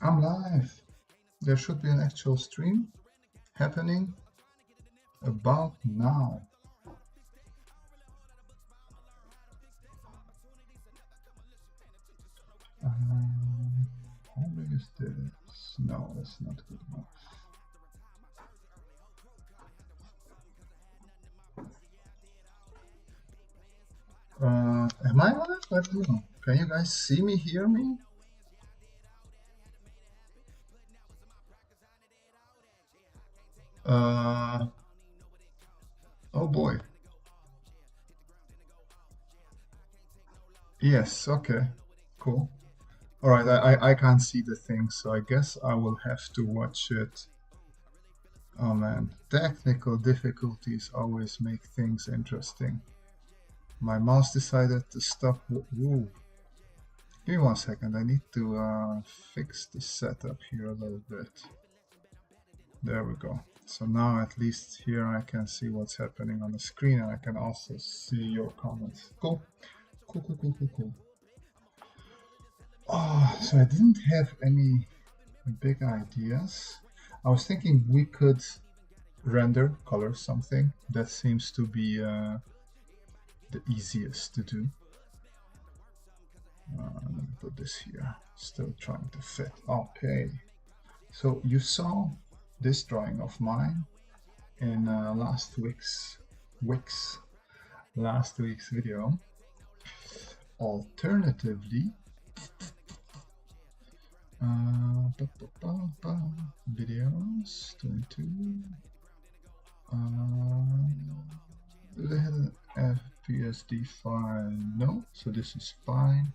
I'm live. There should be an actual stream happening about now. How big is this? No, that's not good enough. Am I on it? I don't know. Can you guys see me, hear me? Oh boy. Yes, okay, cool. All right, I can't see the thing, so I guess I will have to watch it. Oh man, technical difficulties always make things interesting. My mouse decided to stop. Woo. Give me 1 second, I need to fix the setup here a little bit. There we go. So now at least here I can see what's happening on the screen, and I can also see your comments. Cool. Cool. Oh, so I didn't have any big ideas. I was thinking we could render color something. That seems to be the easiest to do. Let me put this here. Still trying to fit. Okay. So you saw this drawing of mine in last week's video. Alternatively, videos 22. The FPSD file, no, so this is fine.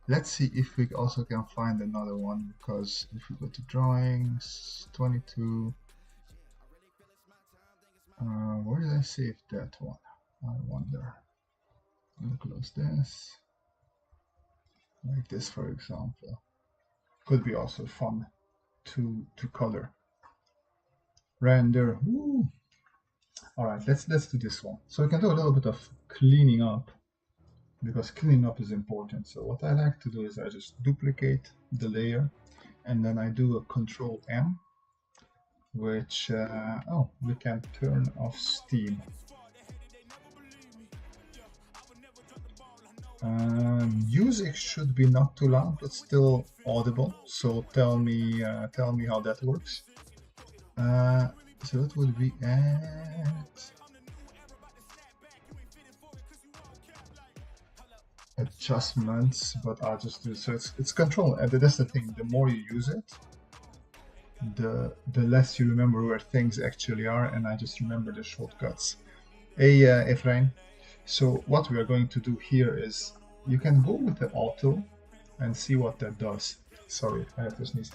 Let's see if we also can find another one, because if we go to drawings 22, where did I save that one? I wonder. I'm gonna close this, like this for example. Could be also fun to color. Render. Woo. All right, let's do this one. So we can do a little bit of cleaning up, because cleaning up is important. So what I like to do is I just duplicate the layer, and then I do a Control M, which oh, we can turn off steam. Music should be not too loud, but still audible. So tell me how that works. So that would be at adjustments, but I'll just do so. It's control, and that's the thing. The more you use it, the less you remember where things actually are, and I just remember the shortcuts. Hey, Efrain. So what we are going to do here is you can go with the auto and see what that does. Sorry, I have to sneeze.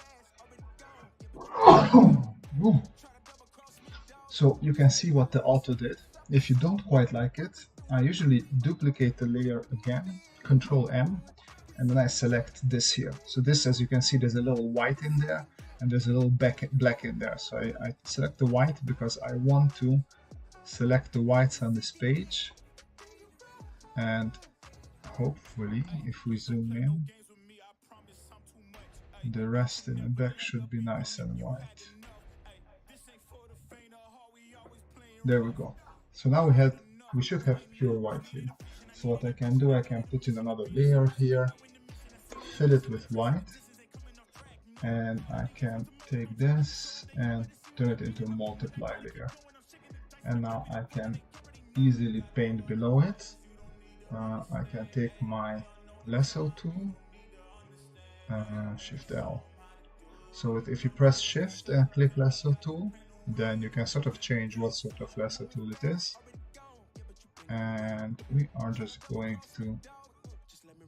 So you can see what the auto did. If you don't quite like it, I usually duplicate the layer again, Control M, and then I select this here. So this, as you can see, there's a little white in there, and there's a little black in there. So I select the white because I want to select the whites on this page, and hopefully if we zoom in, the rest in the back should be nice and white. There we go. So now we should have pure white here. So what I can do, I can put in another layer here, fill it with white, and I can take this and turn it into a multiply layer. And now I can easily paint below it. I can take my lasso tool, Shift L. So if you press Shift and click lasso tool, then you can sort of change what sort of lasso tool it is. And we are just going to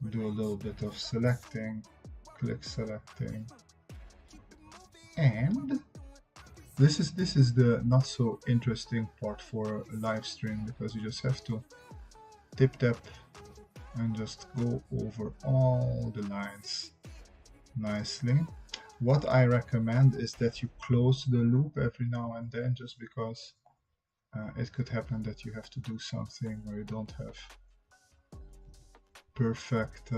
do a little bit of selecting, click selecting, and this is the not so interesting part for a live stream, because you just have to tap and just go over all the lines nicely. What I recommend is that you close the loop every now and then, just because it could happen that you have to do something where you don't have perfect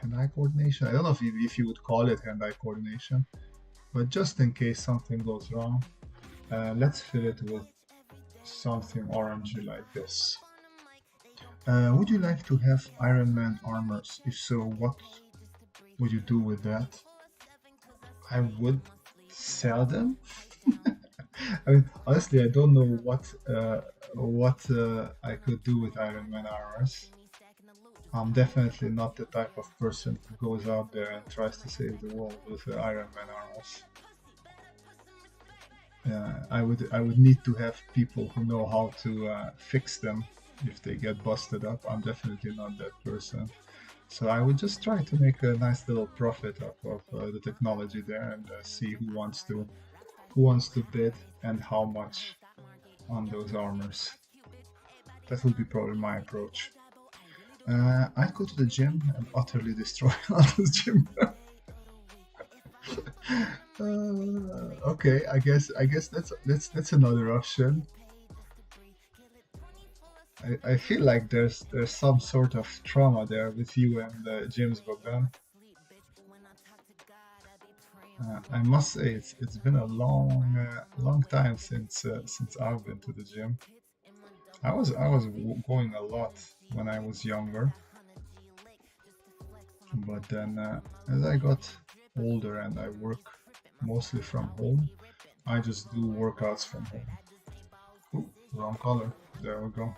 hand-eye coordination. I don't know if you would call it hand-eye coordination, but just in case something goes wrong, let's fill it with something orangey like this. Would you like to have Iron Man armors? If so, what would you do with that? I would sell them. I mean, honestly, I don't know what I could do with Iron Man armors. I'm definitely not the type of person who goes out there and tries to save the world with Iron Man armors. I would need to have people who know how to fix them if they get busted up. I'm definitely not that person. So I would just try to make a nice little profit up of the technology there and see who wants to bid and how much on those armors. That would be probably my approach. I'd go to the gym and utterly destroy all the gym. Okay, I guess that's another option. I feel like there's some sort of trauma there with you and James Bogdan. I must say it's been a long time since I've been to the gym. I was going a lot when I was younger, but then as I got older and I work mostly from home, I just do workouts from home. Ooh, wrong color. There we go.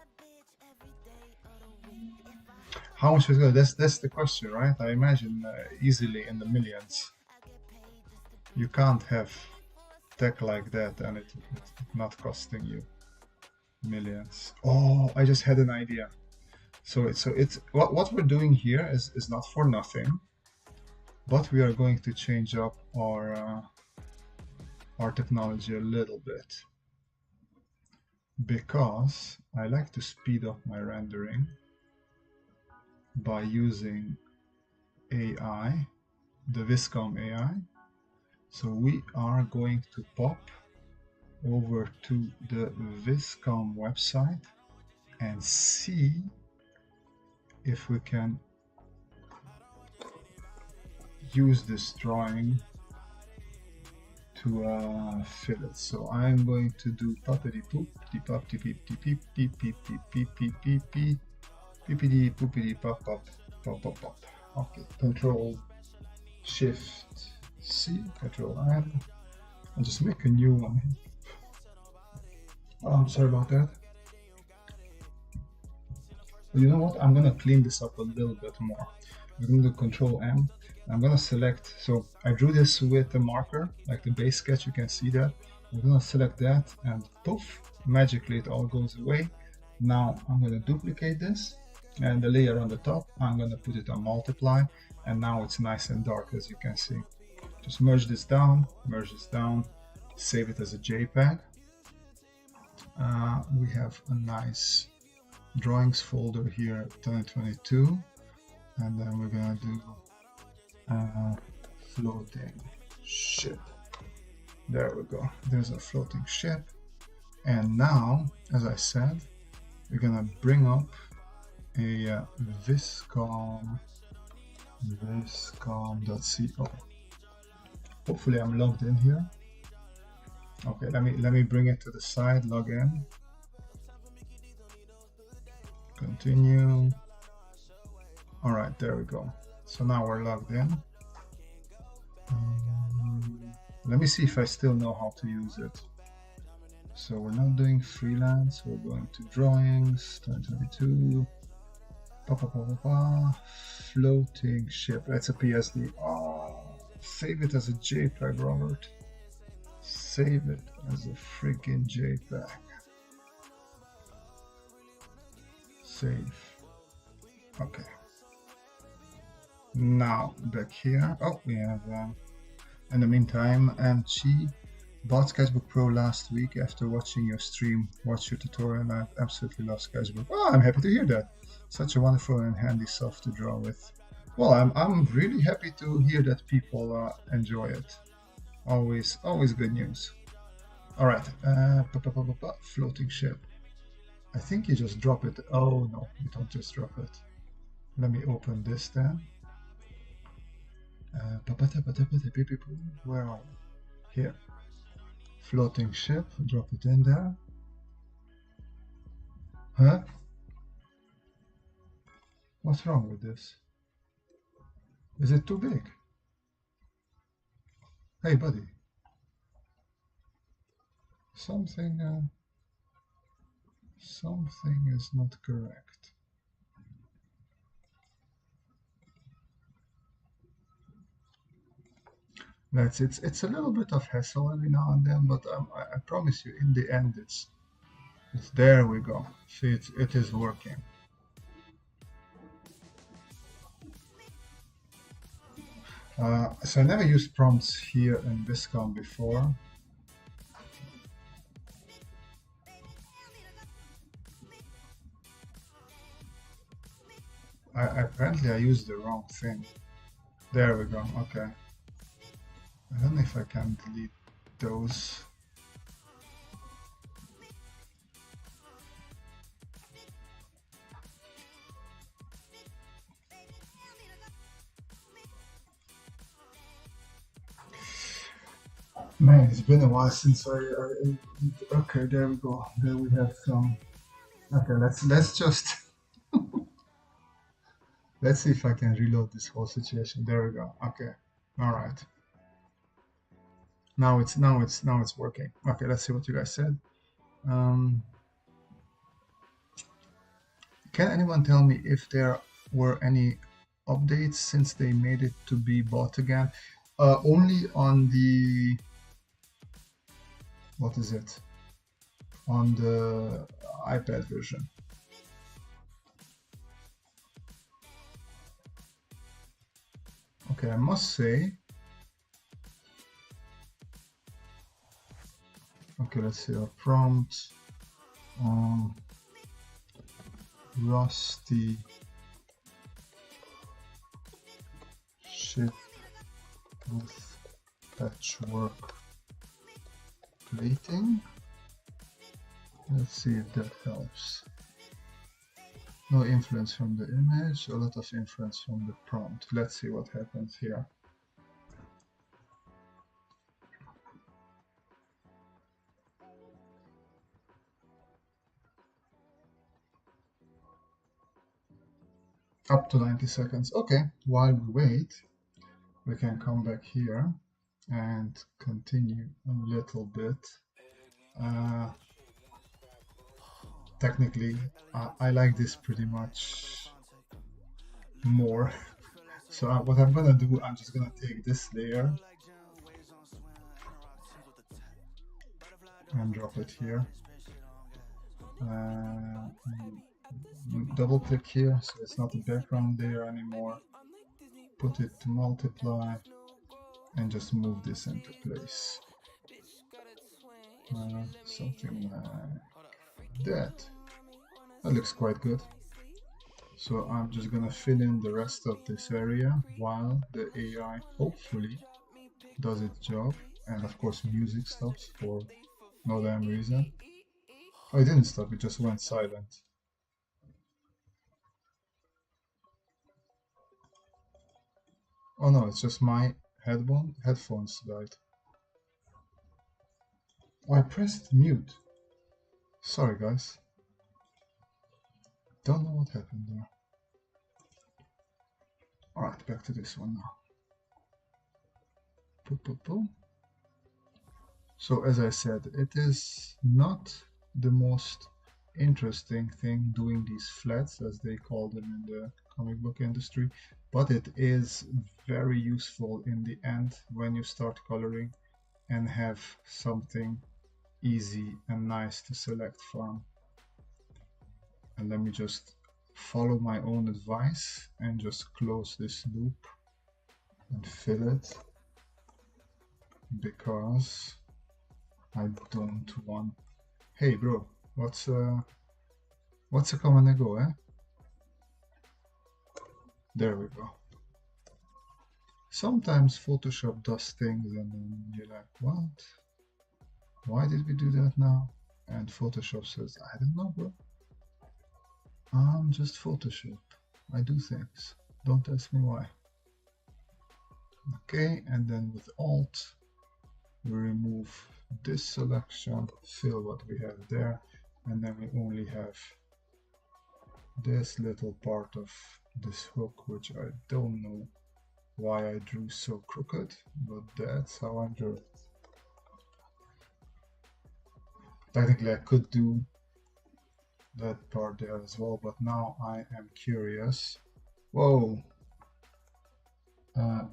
How much is good? That's the question, right? I imagine easily in the millions. You can't have tech like that and it not costing you millions. Oh, I just had an idea. So it's what we're doing here is not for nothing, but we are going to change up our technology a little bit because I like to speed up my rendering by using AI, the Viscom AI. So we are going to pop over to the Viscom website and see if we can use this drawing to fill it. So I'm going to do poppity poop, deep pop, deep peep, deep peep, deep peep, deep peep, peep peep, peep, peepity poopity pop pop pop pop pop. Okay, Control Shift C, Control N. I'll just make a new one. Oh, I'm sorry about that. You know what? I'm gonna clean this up a little bit more. I'm gonna do Control M. I'm gonna select. So I drew this with a marker, like the base sketch. You can see that. I'm gonna select that, and poof! Magically, it all goes away. Now I'm gonna duplicate this, and the layer on the top, I'm gonna put it on multiply, and now it's nice and dark, as you can see. Just merge this down, save it as a JPEG. We have a nice drawings folder here, 2022, and then we're gonna do floating ship. There we go. There's a floating ship, and now, as I said, we're gonna bring up a viscom.co. Hopefully I'm logged in here. Okay, let me bring it to the side, log in. Continue. All right, there we go. So now we're logged in. Let me see if I still know how to use it. So we're not doing freelance, we're going to drawings, 2022. Floating ship, that's a PSD. Oh, save it as a JPEG, Robert. Save it as a freaking JPEG. Save. Okay. Now back here. Oh, we have. In the meantime, Chi bought Sketchbook Pro last week after watching your stream. Watched your tutorial, and I absolutely love Sketchbook. Oh, I'm happy to hear that. Such a wonderful and handy soft to draw with. Well, I'm really happy to hear that people enjoy it. Always good news. All right, floating ship. I think you just drop it. Oh no, you don't just drop it. Let me open this then. Where are we? Here. Floating ship, drop it in there. Huh? What's wrong with this? Is it too big? Hey, buddy. Something is not correct. It's a little bit of hassle every now and then, but I promise you, in the end, it's there we go. See, it is working. So I never used prompts here in Viscom before. Apparently I used the wrong thing. There we go, okay. I don't know if I can delete those. Man, it's been a while since I okay, there we go. There we have some. Okay, let's just let's see if I can reload this whole situation. There we go. Okay, all right. Now it's working. Okay, let's see what you guys said. Can anyone tell me if there were any updates since they made it to be bought again? Only on the, what is it? On the iPad version. Okay, I must say. Okay, let's see a prompt. Rusty ship with patchwork plating. Let's see if that helps. No influence from the image, a lot of influence from the prompt. Let's see what happens here. Up to 90 seconds. Okay, while we wait, we can come back here and continue a little bit. Technically, I like this pretty much more. So what I'm gonna do, I'm just gonna take this layer and drop it here. Double click here, so it's not a background layer anymore. Put it to multiply and just move this into place. Something like that. That looks quite good. So I'm just gonna fill in the rest of this area while the AI hopefully does its job. And of course music stops for no damn reason. Oh, it didn't stop, it just went silent. Oh no, it's just my headphones died. Oh, I pressed mute. Sorry guys. Don't know what happened there. Alright, back to this one now. So as I said, it is not the most interesting thing doing these flats, as they call them in the comic book industry, but it is very useful in the end when you start coloring and have something easy and nice to select from. And let me just follow my own advice and just close this loop and fill it, because I don't want... Hey bro, what's a come and go, eh? There we go. Sometimes Photoshop does things and then you're like, what? Why did we do that now? And Photoshop says, I don't know, bro. I'm just Photoshop. I do things. Don't ask me why. Okay, and then with Alt, we remove this selection, fill what we have there, and then we only have this little part of this hook, which I don't know why I drew so crooked, but that's how I drew it. Technically, I could do that part there as well, but now I am curious. Whoa.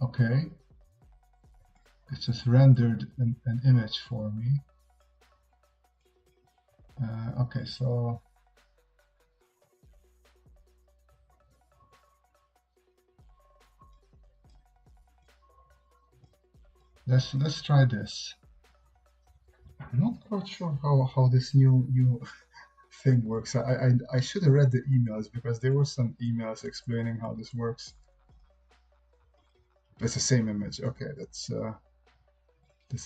Okay. It just rendered an image for me. Okay, so let's try this. I'm not quite sure how this new thing works. I should have read the emails because there were some emails explaining how this works. It's the same image. Okay, that's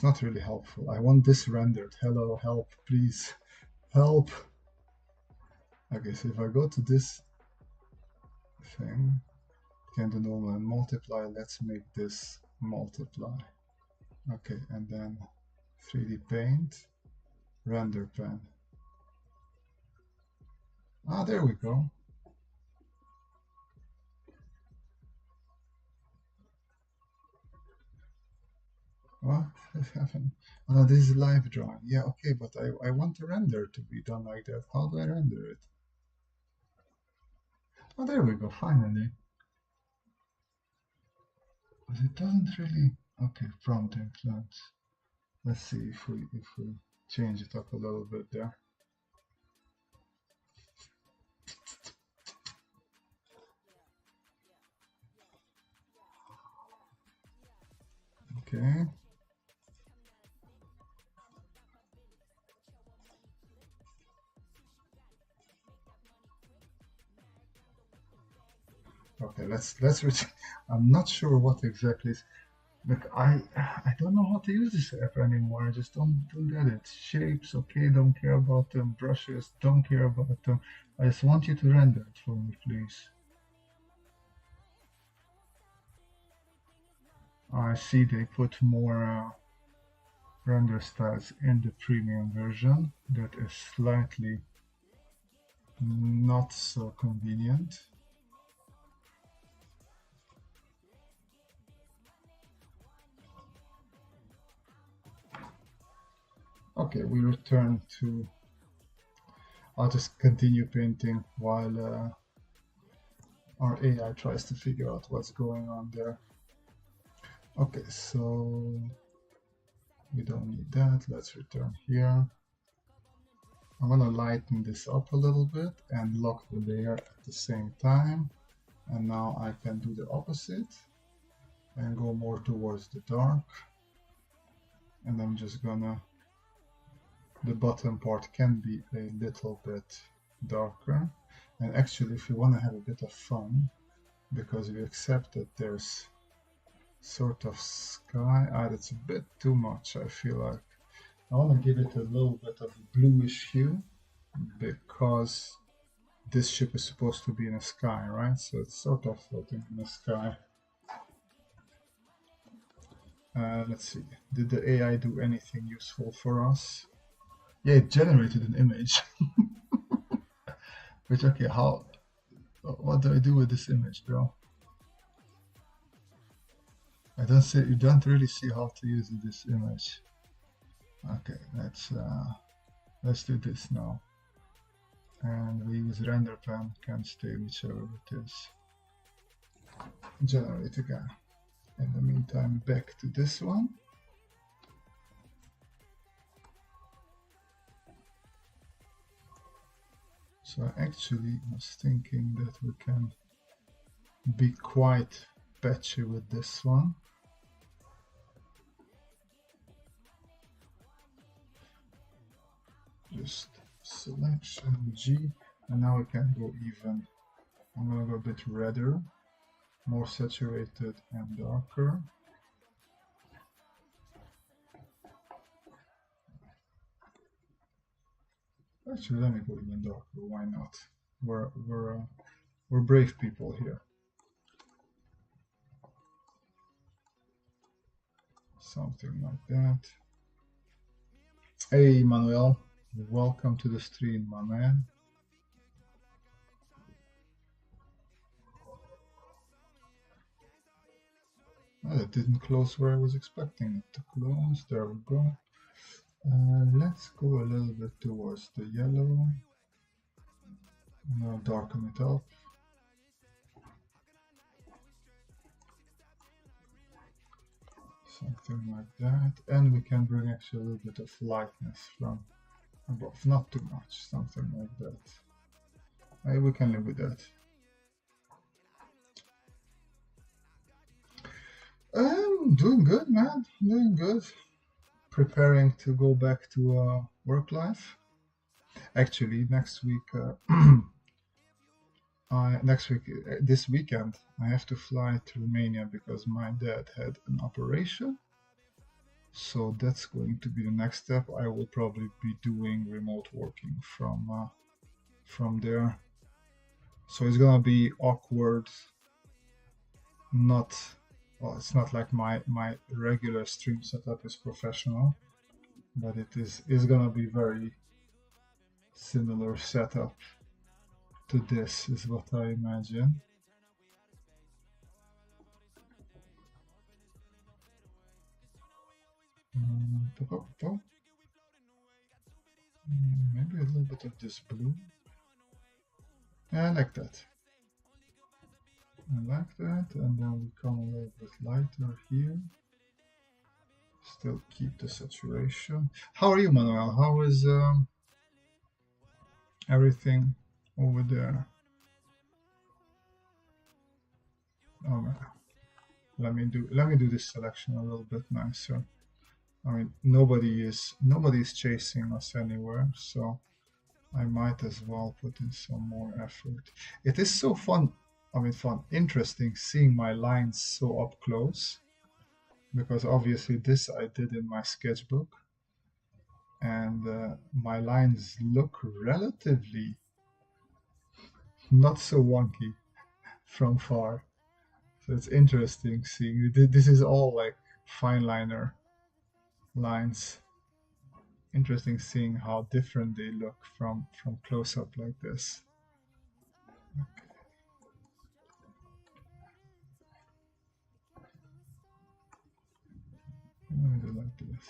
not really helpful. I want this rendered. Hello, help, please, help. Okay, so if I go to this thing, can do normal and multiply. Let's make this multiply. Okay, and then 3D Paint, render pen. Ah, there we go. What has happened? Oh, no, this is live drawing. Yeah, okay, but I want the render to be done like that. How do I render it? Oh, there we go, finally. But it doesn't really... Okay, prompt influence. Let's see if we change it up a little bit there. Okay. Okay, let's I'm not sure what exactly is. Look, I don't know how to use this app anymore. I just don't get it. Shapes, okay, don't care about them. Brushes, don't care about them. I just want you to render it for me, please. I see they put more render styles in the premium version. That is slightly not so convenient. Okay, we return to... I'll just continue painting while our AI tries to figure out what's going on there. Okay, so we don't need that. Let's return here. I'm gonna lighten this up a little bit and lock the layer at the same time. And now I can do the opposite and go more towards the dark. And I'm just gonna... The bottom part can be a little bit darker. And actually, if you want to have a bit of fun, because we accept that there's sort of sky, that's a bit too much, I feel like. I want to give it a little bit of a bluish hue, because this ship is supposed to be in the sky, right? So it's sort of floating in the sky. Let's see, did the AI do anything useful for us? Yeah, it generated an image. Which, okay, what do I do with this image, bro? You don't really see how to use this image. Okay, let's do this now. And we use render pen, can stay whichever it is. Generate again. In the meantime, back to this one. So I actually was thinking that we can be quite patchy with this one. Just selection G, and now we can go even. I'm gonna go a bit redder, more saturated and darker. Actually, let me go even darker. Why not? We're brave people here. something like that. Hey Manuel, welcome to the stream, my man. Oh, it didn't close where I was expecting it to close. There we go. Let's go a little bit towards the yellow. Now darken it up. Something like that. And we can bring actually a little bit of lightness from above. Not too much, something like that. Maybe we can live with that. Doing good, man. Doing good. Preparing to go back to work life. Actually, next week, this weekend, I have to fly to Romania because my dad had an operation. So that's going to be the next step. I will probably be doing remote working from there. So it's gonna be awkward. Well, it's not like my regular stream setup is professional, but it is gonna be very similar setup to this, is what I imagine. Maybe a little bit of this blue. Yeah, I like that. I like that, and then we come a little bit lighter here. Still keep the saturation. How are you, Manuel? How is everything over there? Oh man, let me do this selection a little bit nicer. I mean, nobody is chasing us anywhere, so I might as well put in some more effort. It is so fun. I mean, interesting seeing my lines so up close, because obviously this I did in my sketchbook, and my lines look relatively not so wonky from far. So it's interesting seeing this is all like fine liner lines. Interesting seeing how different they look from close up like this. Okay. Let me do like this.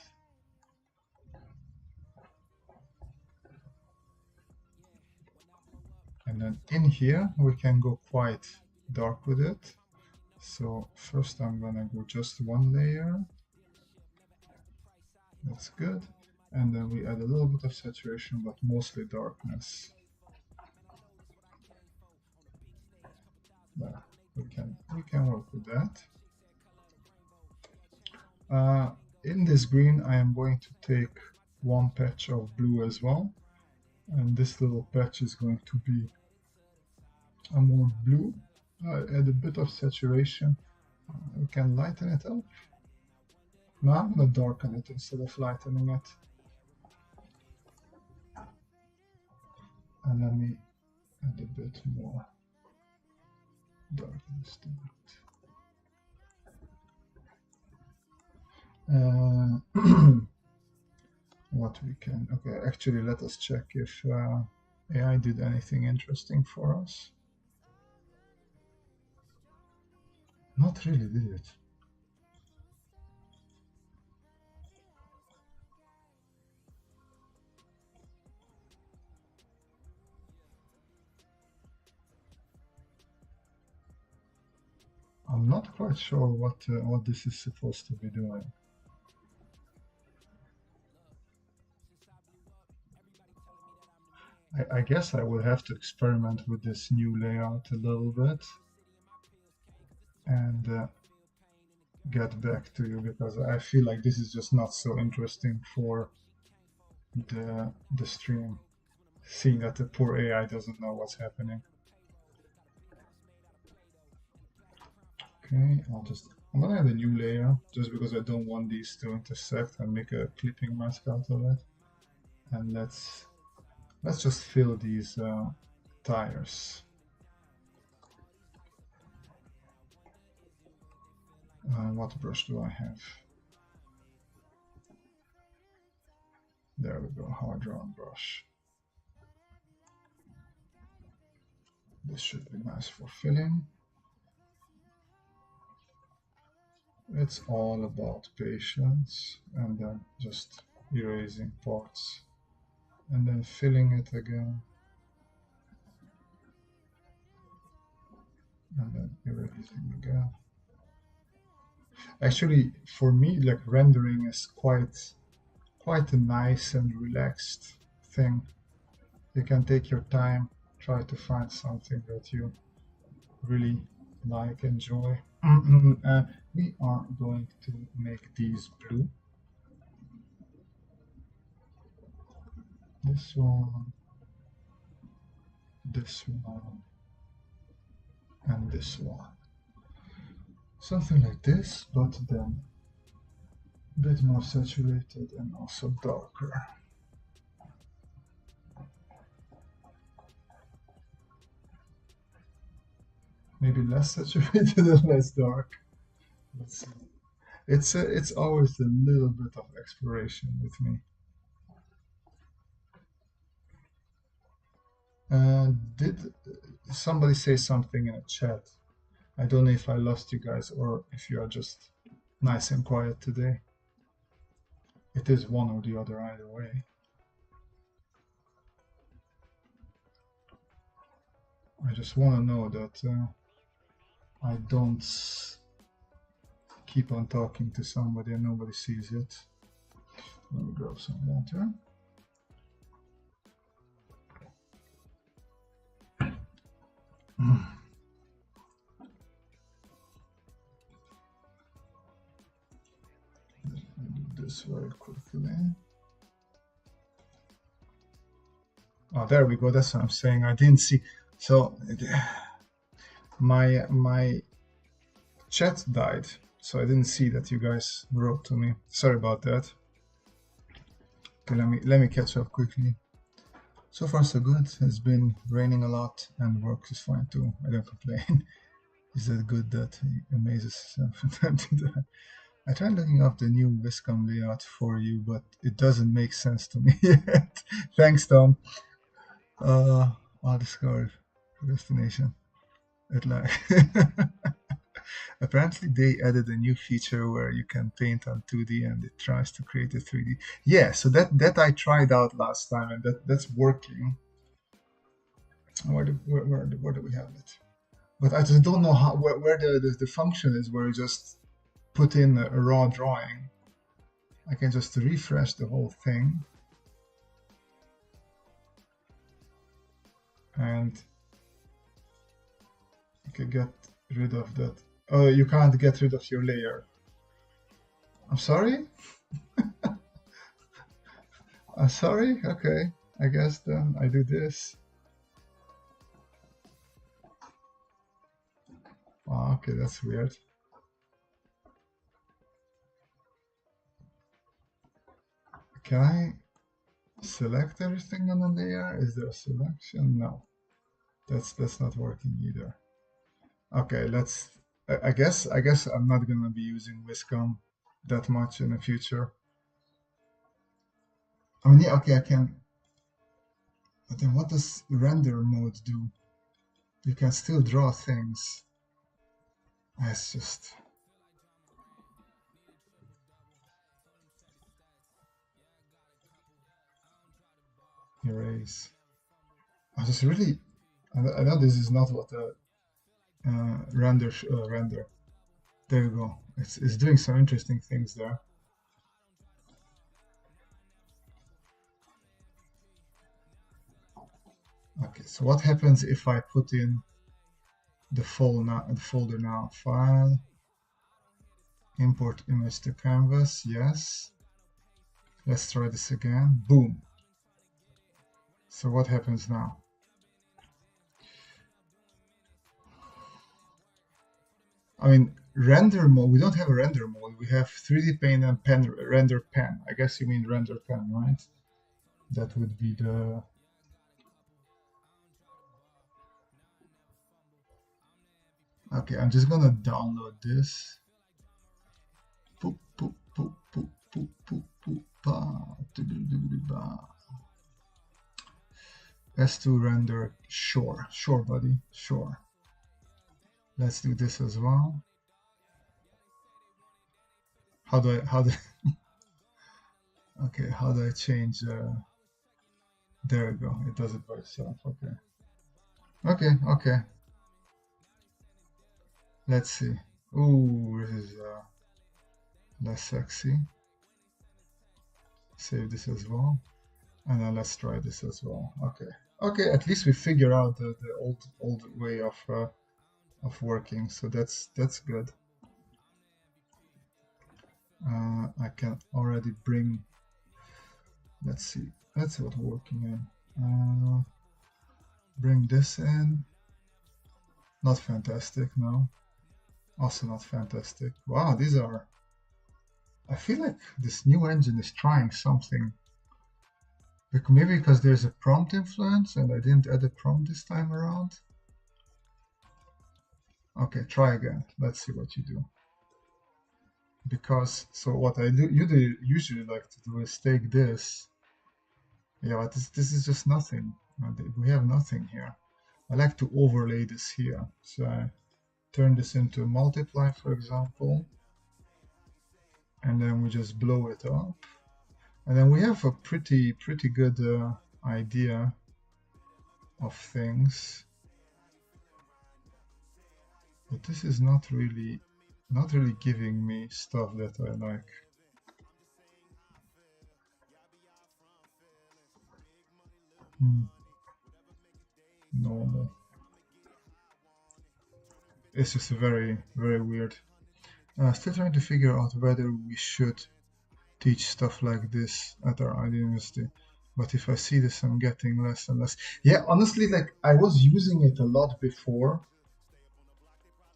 And then in here we can go quite dark with it. So first I'm gonna go just one layer. That's good. And then we add a little bit of saturation, but mostly darkness. There, we can work with that. In this green, I am going to take one patch of blue as well, and this little patch is going to be a more blue. Add a bit of saturation. We can lighten it up. Now I'm going to darken it instead of lightening it. And let me add a bit more darkness to it. What we can, okay, actually let us check if AI did anything interesting for us. Not really, did it? I'm not quite sure what this is supposed to be doing. I guess I will have to experiment with this new layout a little bit and get back to you, because I feel like this is just not so interesting for the stream, seeing that the poor AI doesn't know what's happening. Okay, I'm gonna add a new layer just because I don't want these to intersect and make a clipping mask out of it. And let's just fill these tires. What brush do I have? hard drawn brush. This should be nice for filling. It's all about patience and then just erasing parts and then filling it again and then erasing again. Actually, for me, like rendering is quite a nice and relaxed thing. You can take your time, try to find something that you really like, enjoy. We are going to make these blue. This one, and this one. Something like this, but then a bit more saturated and also darker. Maybe less saturated and less dark. Let's see. It's always a little bit of exploration with me. Did somebody say something in a chat? I don't know if I lost you guys or if you are just nice and quiet today. It is one or the other either way. I just want to know that I don't keep on talking to somebody and nobody sees it. Let me grab some water. Let me do this very quickly. Oh, there we go. That's what I'm saying. I didn't see. So my chat died, so I didn't see that you guys wrote to me. Sorry about that. Okay, let me catch up quickly. So far so good. It's been raining a lot and work is fine too. I don't complain. Is that good that he amazes from time to time? I tried looking up the new Viscom layout for you, but it doesn't make sense to me yet. Thanks, Tom. I'll discover destination. Apparently they added a new feature where you can paint on 2D and it tries to create a 3D. Yeah, so that I tried out last time and that's working. Where do we have it? But I just don't know how where the function is where you just put in a raw drawing. I can just refresh the whole thing. And you can get rid of that. Oh, you can't get rid of your layer. I'm sorry? I'm sorry? Okay, I guess then I do this. Oh, okay, that's weird. Can I select everything on the layer? Is there a selection? No, that's not working either. Okay, I guess I'm not gonna be using Viscom that much in the future. I mean, yeah, okay, I can. But then what does render mode do? You can still draw things. It's just. Erase. I just really. I know this is not what the render. There you go. It's doing some interesting things there. Okay, so what happens if I put in the folder now? File, import image to canvas, yes. Let's try this again. Boom. So what happens now? I mean, render mode, we don't have a render mode. We have 3D Paint and render pen. I guess you mean render pen, right? That would be the... Okay, I'm just gonna download this. Boop, boop, boop, boop, boop, boop, boop, ba, ba. S2 render, sure, buddy, sure. Let's do this as well. How do okay, how do I change, there we go, it does it by itself, okay. Let's see. Ooh, this is less sexy. Save this as well. And then let's try this as well. Okay, at least we figure out the old way of working, so that's good. I can already bring, let's see what we're working in. Bring this in. Not fantastic, no. Also not fantastic. Wow, these are, I feel like this new engine is trying something. Maybe because there's a prompt influence and I didn't add a prompt this time around. Okay, try again. Let's see what you do. Because, so what you usually like to do is take this. Yeah, but this is just nothing. We have nothing here. I like to overlay this here. So I turn this into a multiply, for example. And then we just blow it up. And then we have a pretty good idea of things. But this is not really giving me stuff that I like. Normal. It's just very weird. Still trying to figure out whether we should teach stuff like this at our university. But if I see this, I'm getting less and less. Yeah, honestly, like I was using it a lot before.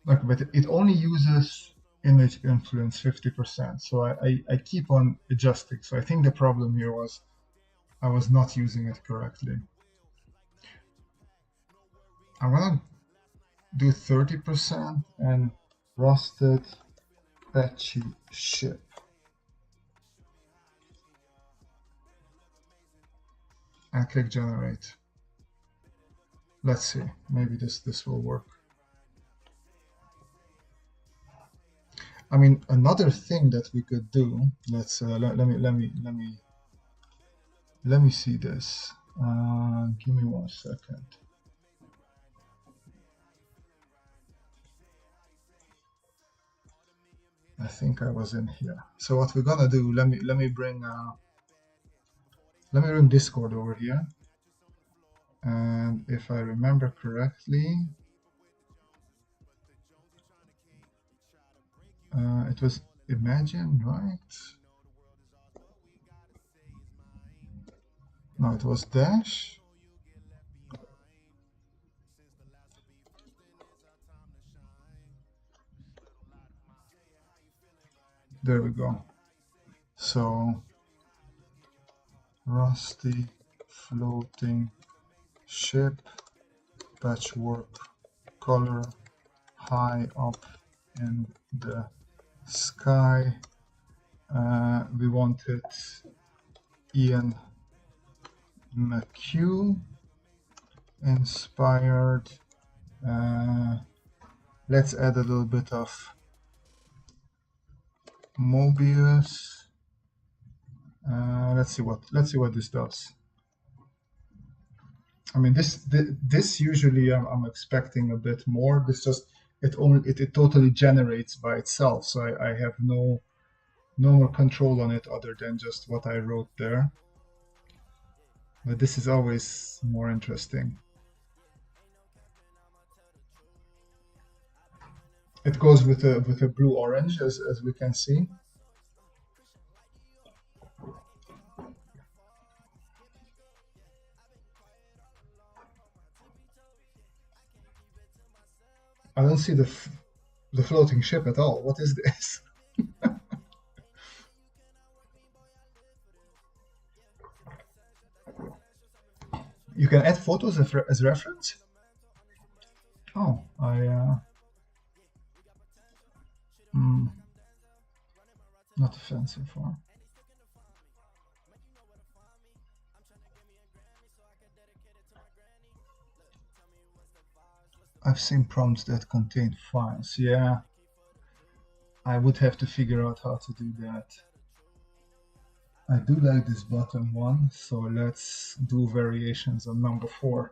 Like, but it only uses image influence 50%. So I keep on adjusting. So I think the problem here was I was not using it correctly. I'm gonna do 30% and rusted patchy ship. And click generate. Let's see, maybe this will work. I mean, another thing that we could do. Let's let me see this. Give me 1 second. I think I was in here. So what we're gonna do? Let me bring Discord over here. And if I remember correctly, it was Imagine, right? No, it was Dash. There we go. So rusty floating ship, patchwork color, high up in the sky. We wanted Ian McHugh inspired. Let's add a little bit of Mobius. Let's see what this does. I mean, this usually I'm expecting a bit more. This just it totally generates by itself, so I have no more control on it other than just what I wrote there. But this is always more interesting. It goes with a blue orange as we can see. I don't see the floating ship at all. What is this? You can add photos as reference? Oh, not a fan so far. I've seen prompts that contain files. Yeah, I would have to figure out how to do that. I do like this bottom one, so let's do variations on number 4.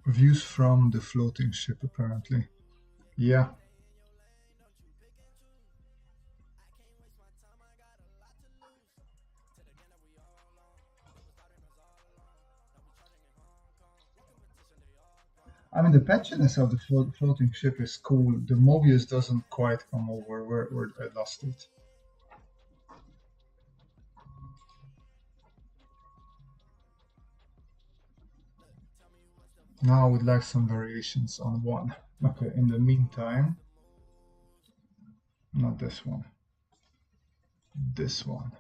Views from the floating ship, apparently. Yeah. I mean, the patchiness of the floating ship is cool. The Mobius doesn't quite come over where I lost it. Now I would like some variations on 1. Okay, in the meantime, not this one. This one.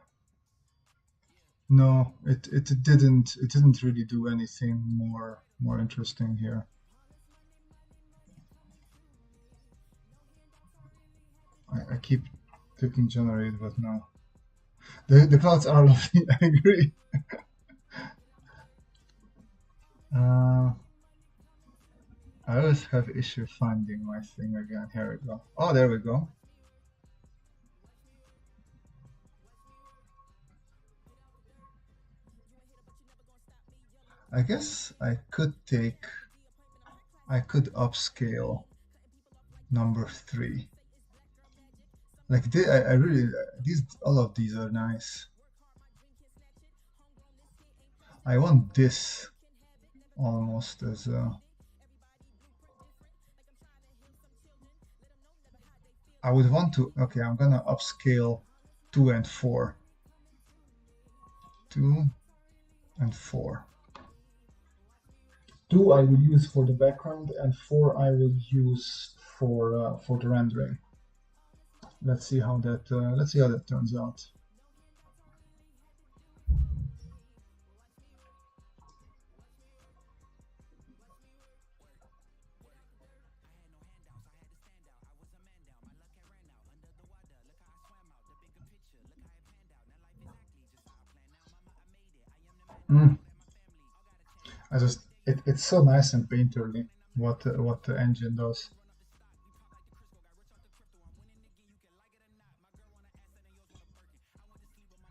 No, it didn't really do anything more interesting here. I keep clicking generate, but no. The clouds are lovely, I agree. I always have issue finding my thing again. Here we go. Oh, there we go. I guess I could upscale number 3. Like I really all of these are nice. I want this almost as a. I would want to. Okay, I'm gonna upscale 2 and 4. 2 and 4. 2 I will use for the background, and 4 I will use for the rendering. Let's see how that turns out. It's so nice and painterly what the engine does.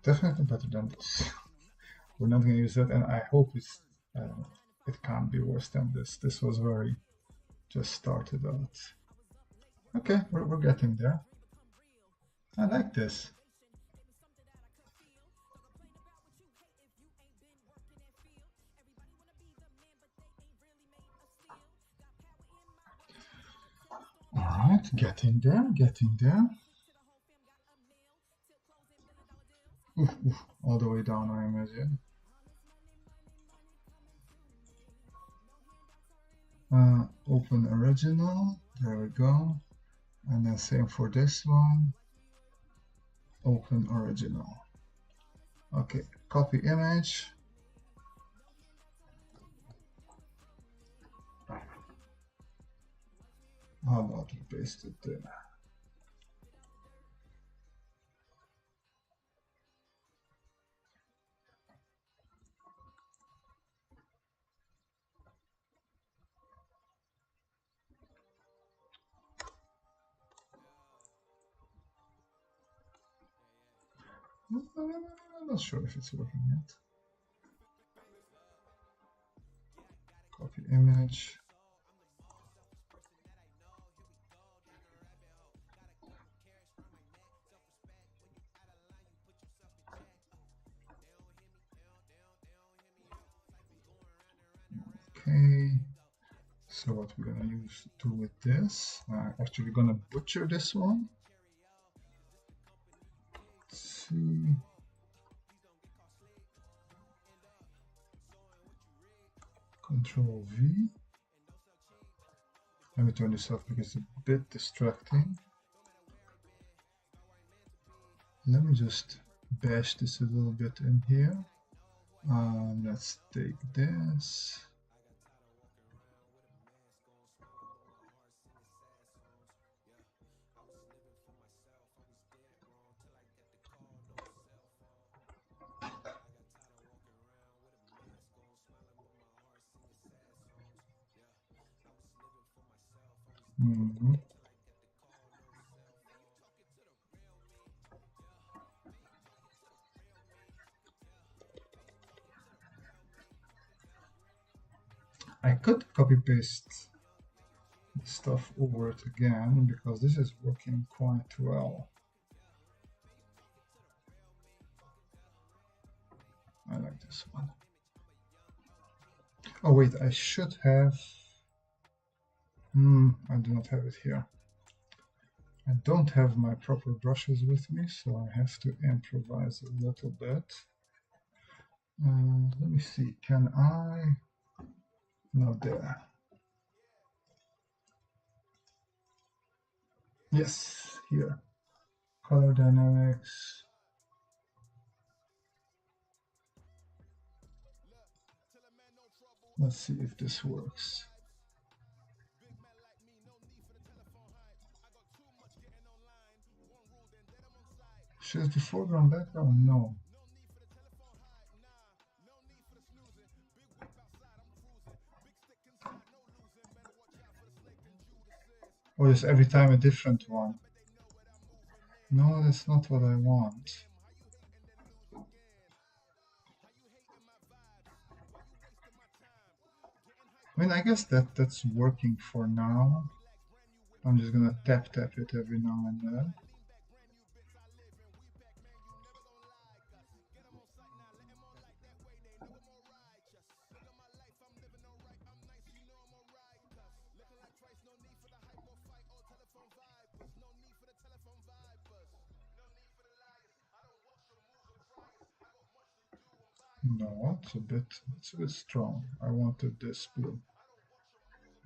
Definitely better than this. We're not going to use that, and I hope it can't be worse than this. This was very just started out. Okay, we're getting there. I like this. All right, getting there. Oof, all the way down, I imagine. Open original. There we go. And then same for this one. Open original. Okay, copy image. How about we paste it there? I'm not sure if it's working yet. Copy image. Okay. So what we're gonna do with this? Actually, gonna butcher this one. Let's see. Control V. Let me turn this off because it's a bit distracting. Let me just bash this a little bit in here. Let's take this. Mhm. I could copy paste stuff over it again because this is working quite well. I like this one. Oh wait, I should have. I do not have it here. I don't have my proper brushes with me, so I have to improvise a little bit. Let me see, can I? No, there. Yes, here. Color dynamics. Let's see if this works. Shows the foreground background? No. Or is every time a different one? No, that's not what I want. I mean, I guess that's working for now. I'm just gonna tap it every now and then. No, it's a bit strong. I wanted this blue.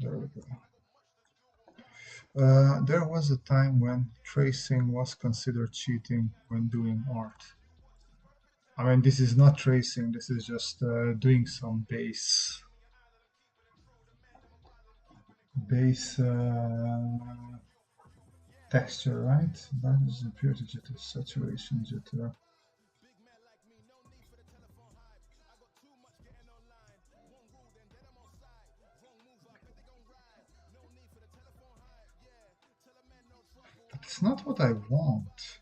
There we go. There was a time when tracing was considered cheating when doing art. I mean, this is not tracing, this is just doing some base texture, right? Brightness and purity jitter, saturation jitter. It's not what I want.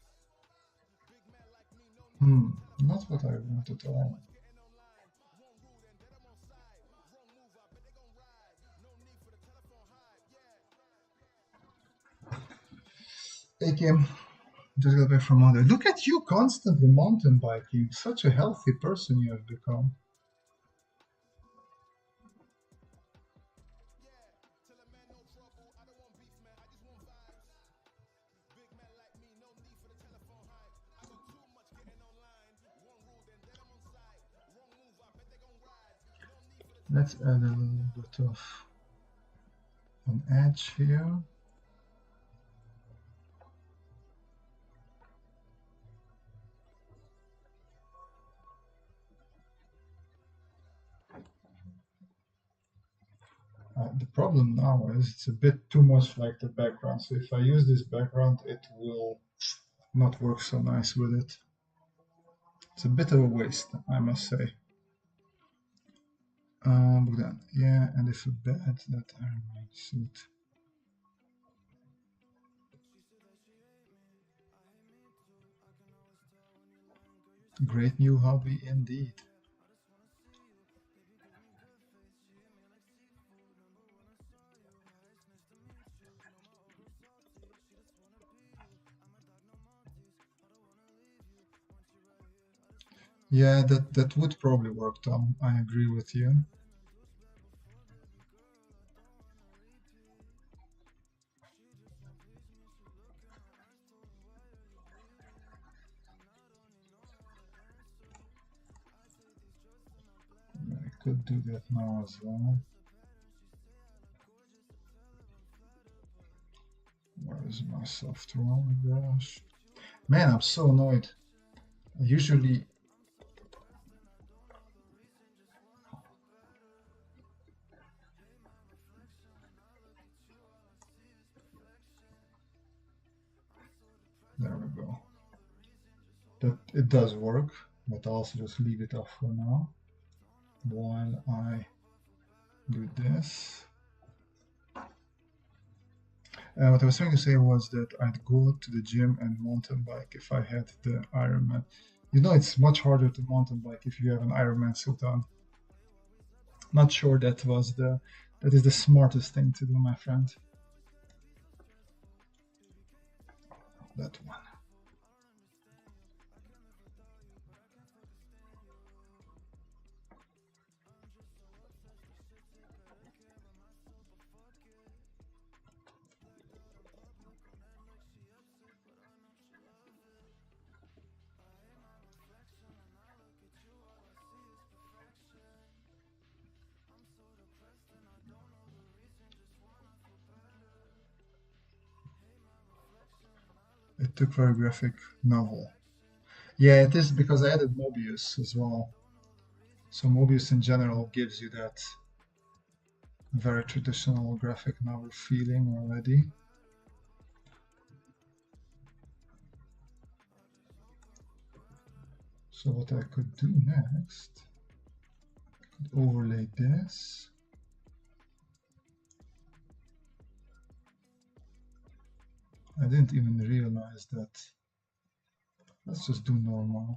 Not what I want at all. Hey Kim, just got back from mountain. Look at you constantly mountain biking. Such a healthy person you have become. Let's add a little bit of an edge here. The problem now is it's a bit too much like the background. So if I use this background, it will not work so nice with it. It's a bit of a waste, I must say. Bogdan, yeah, and if a bad that Iron Man suit. Great new hobby indeed. Yeah, that would probably work, Tom. I agree with you. I could do that now as well. Where is my soft roller brush? Man, I'm so annoyed. Usually, there we go. That it does work, but I'll also just leave it off for now while I do this. What I was trying to say was that I'd go to the gym and mountain bike if I had the Ironman. You know, it's much harder to mountain bike if you have an Ironman suit on. Not sure that is the smartest thing to do, my friend. That one. It took for a graphic novel. Yeah, it is because I added Mobius as well. So Mobius in general gives you that very traditional graphic novel feeling already. So what I could do next, I could overlay this. I didn't even realize that. Let's just do normal.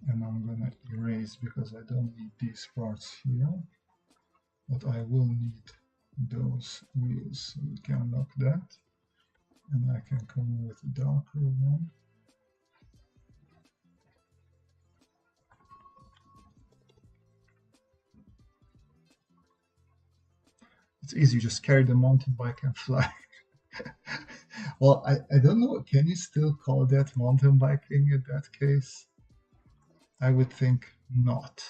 And I'm gonna erase because I don't need these parts here. But I will need those wheels. So we can lock that. And I can come in with a darker one. It's easy, you just carry the mountain bike and fly. Well, I don't know, can you still call that mountain biking in that case? I would think not.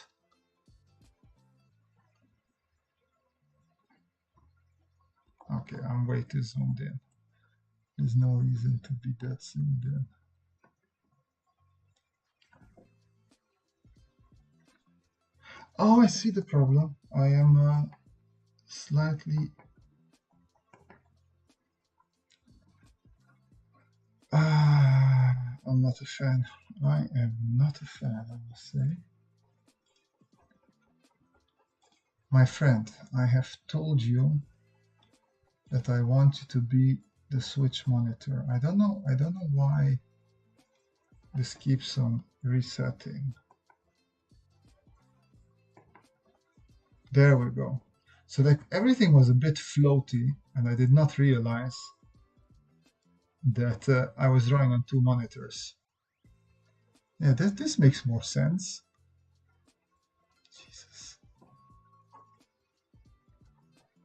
Okay, I'm way too zoomed in. There's no reason to be that zoomed in. Oh, I see the problem. I am slightly... I'm not a fan. I am not a fan, I must say. My friend, I have told you that I want you to be the switch monitor. I don't know why this keeps on resetting. There we go. So that everything was a bit floaty, and I did not realize that I was drawing on two monitors. Yeah, this makes more sense. Jesus.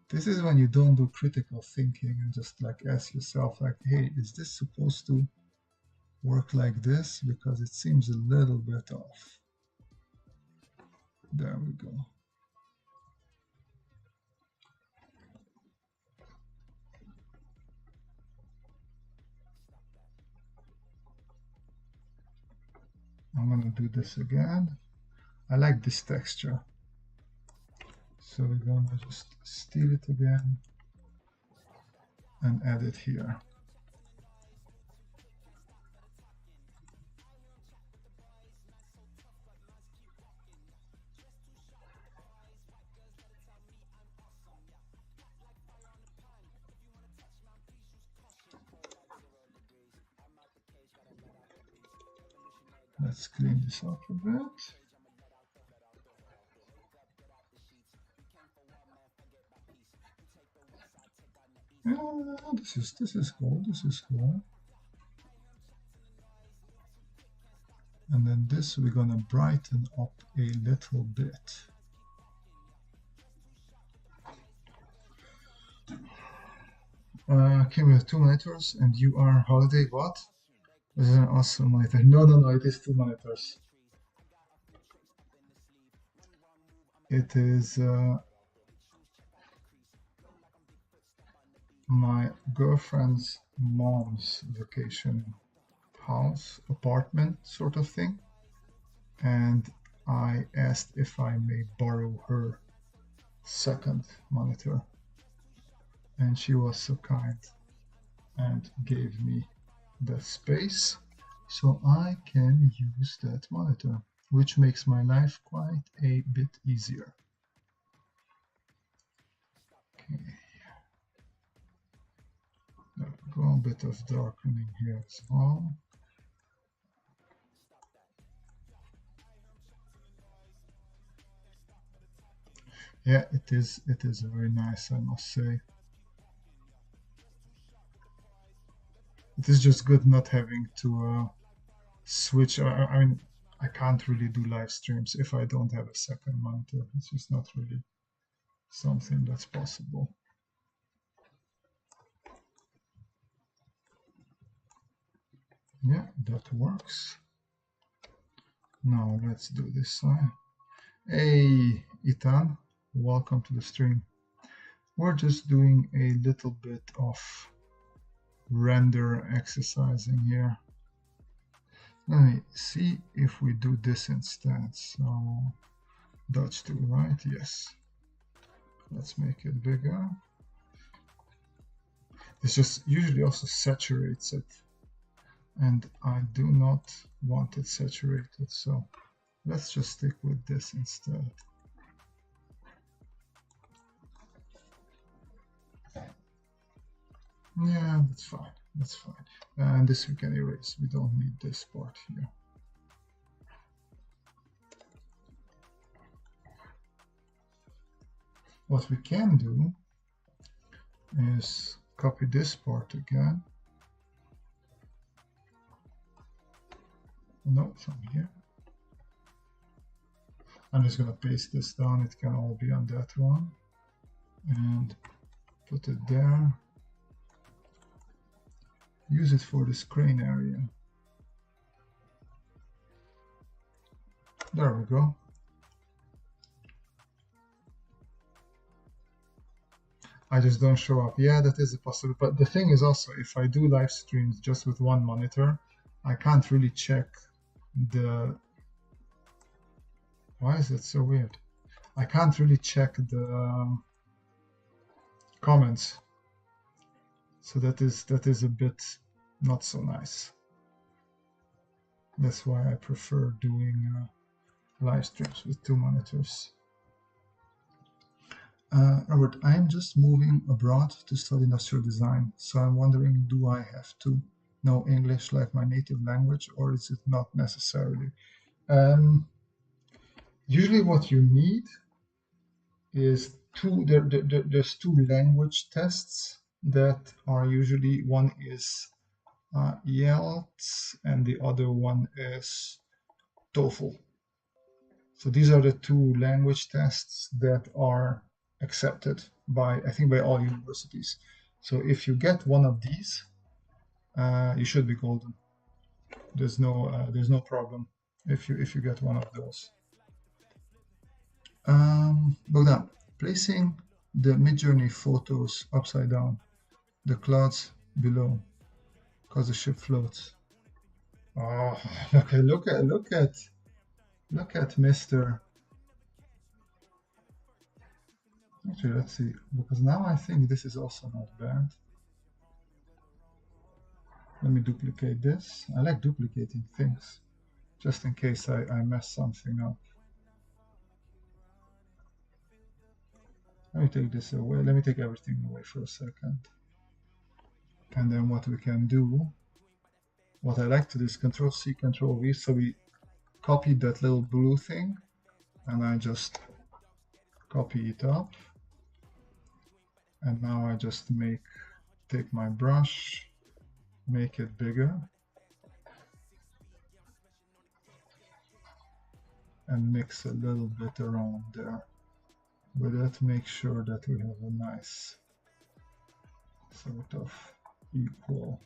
This is when you don't do critical thinking and just like ask yourself like, hey, is this supposed to work like this? Because it seems a little bit off. There we go. I'm gonna do this again. I like this texture. So we're gonna just steal it again and add it here. Let's clean this up a bit. Yeah, this is cool. This is cool. And then this we're gonna brighten up a little bit. Came with 2 monitors, and you are Holiday what? This is an awesome monitor. No, it is 2 monitors. It is my girlfriend's mom's vacation house, apartment sort of thing. And I asked if I may borrow her second monitor. And she was so kind and gave me the space so I can use that monitor, which makes my life quite a bit easier. Okay. There we go, a bit of darkening here as well. Yeah, it is very nice, I must say. It is just good not having to switch. I mean, I can't really do live streams if I don't have a second monitor. It's just not really something that's possible. Yeah, that works. Now let's do this side. Hey, Ethan, welcome to the stream. We're just doing a little bit of render exercising here. Let me see if we do this instead. So Dutch 2, right? Yes. Let's make it bigger. This just usually also saturates it, and I do not want it saturated, so let's just stick with this instead. Yeah, that's fine. That's fine. And this we can erase. We don't need this part here. What we can do is copy this part again. No, from here. I'm just going to paste this down. It can all be on that one. And put it there. Use it for this crane area. There we go. I just don't show up. Yeah, that is a possibility. But the thing is also, if I do live streams just with one monitor, I can't really check the... Why is it so weird? I can't really check the comments. So that is a bit not so nice. That's why I prefer doing live streams with two monitors. Robert, I'm just moving abroad to study industrial design, so I'm wondering, do I have to know English like my native language, or is it not necessarily? Usually what you need is there's two language tests that are usually, one is IELTS and the other one is TOEFL. So these are the two language tests that are accepted by, I think, by all universities. So if you get one of these, you should be golden. There's no problem if you get one of those. Bogdan, placing the Midjourney photos upside down, the clouds below, because the ship floats. Oh, look at Mr. Actually, let's see, because now I think this is also not bad. Let me duplicate this. I like duplicating things, just in case I mess something up. Let me take this away. Let me take everything away for a second. And then what we can do, what I like to do is Control-C, Control-V, so we copied that little blue thing, and I just copy it up. And now I just take my brush, make it bigger, and mix a little bit around there. But let's make sure that we have a nice sort of equal.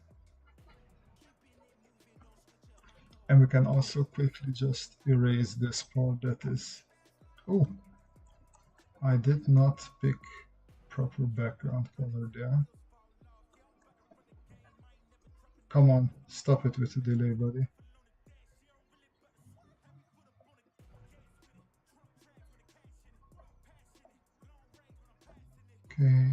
And we can also quickly just erase this part that is... Oh, I did not pick proper background color there. Come on, stop it with the delay, buddy. Okay.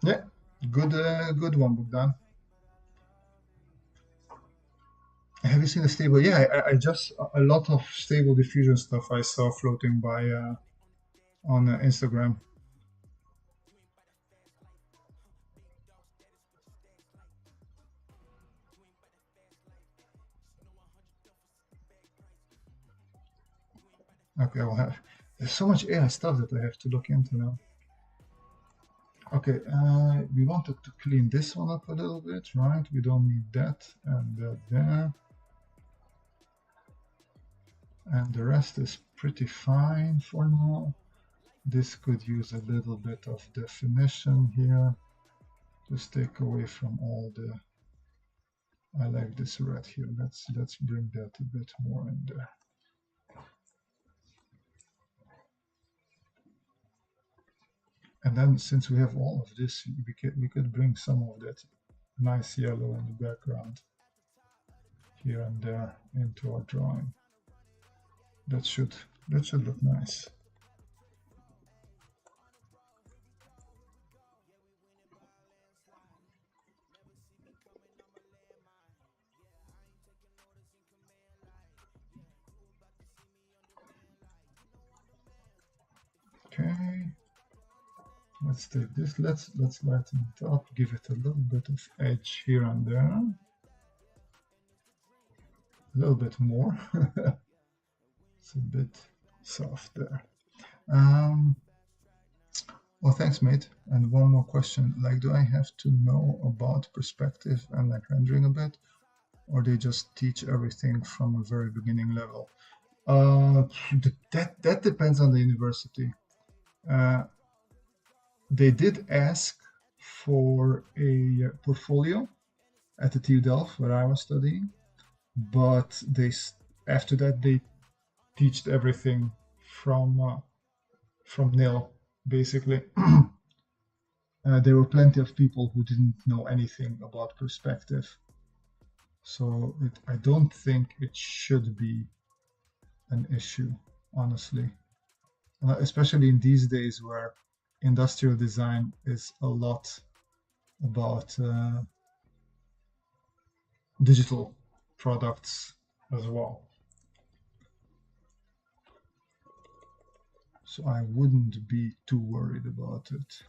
Yeah, good one, Bogdan. Have you seen the stable? Yeah, I just a lot of stable diffusion stuff I saw floating by on Instagram. Okay, I'll have. There's so much AI stuff that I have to look into now. Okay, we wanted to clean this one up a little bit, right? We don't need that and that there. And the rest is pretty fine for now. This could use a little bit of definition here. Just take away from all the. I like this red here. Let's bring that a bit more in there. And then since we have all of this, we could bring some of that nice yellow in the background here and there into our drawing. That should look nice. Okay, let's take this. Let's lighten it up. Give it a little bit of edge here and there. A little bit more. It's a bit soft there. Well, thanks, mate. And one more question. Like, do I have to know about perspective and like rendering a bit, or they just teach everything from a very beginning level? That depends on the university. They did ask for a portfolio at the TU Delft where I was studying, but after that they taught everything from nil, basically. There were plenty of people who didn't know anything about perspective, so I don't think it should be an issue, honestly. Especially in these days where industrial design is a lot about digital products as well. So I wouldn't be too worried about it.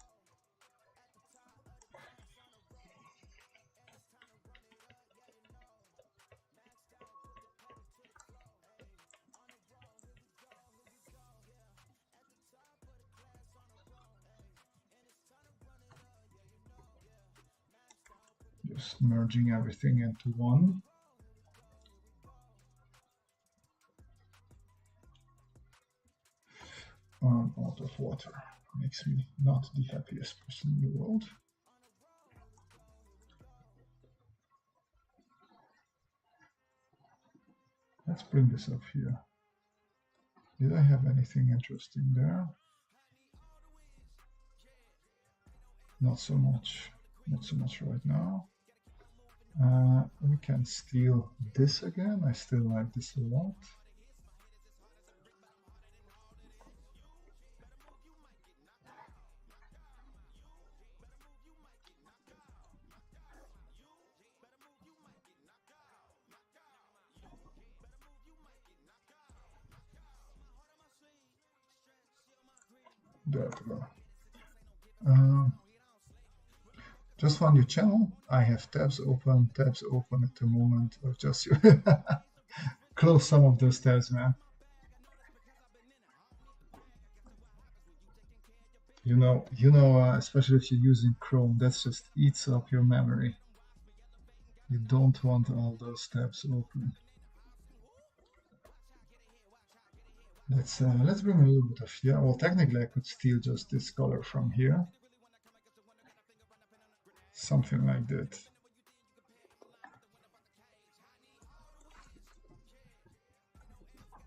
Just merging everything into one. Out of water makes me not the happiest person in the world. Let's bring this up here. Did I have anything interesting there? Not so much. Not so much right now. We can steal this again. I still like this a lot. There we go. Just found your channel. I have tabs open at the moment. I've just close some of those tabs, man. You know, especially if you're using Chrome, that just eats up your memory. You don't want all those tabs open. Let's bring a little bit of, yeah, well, technically I could steal just this color from here. Something like that.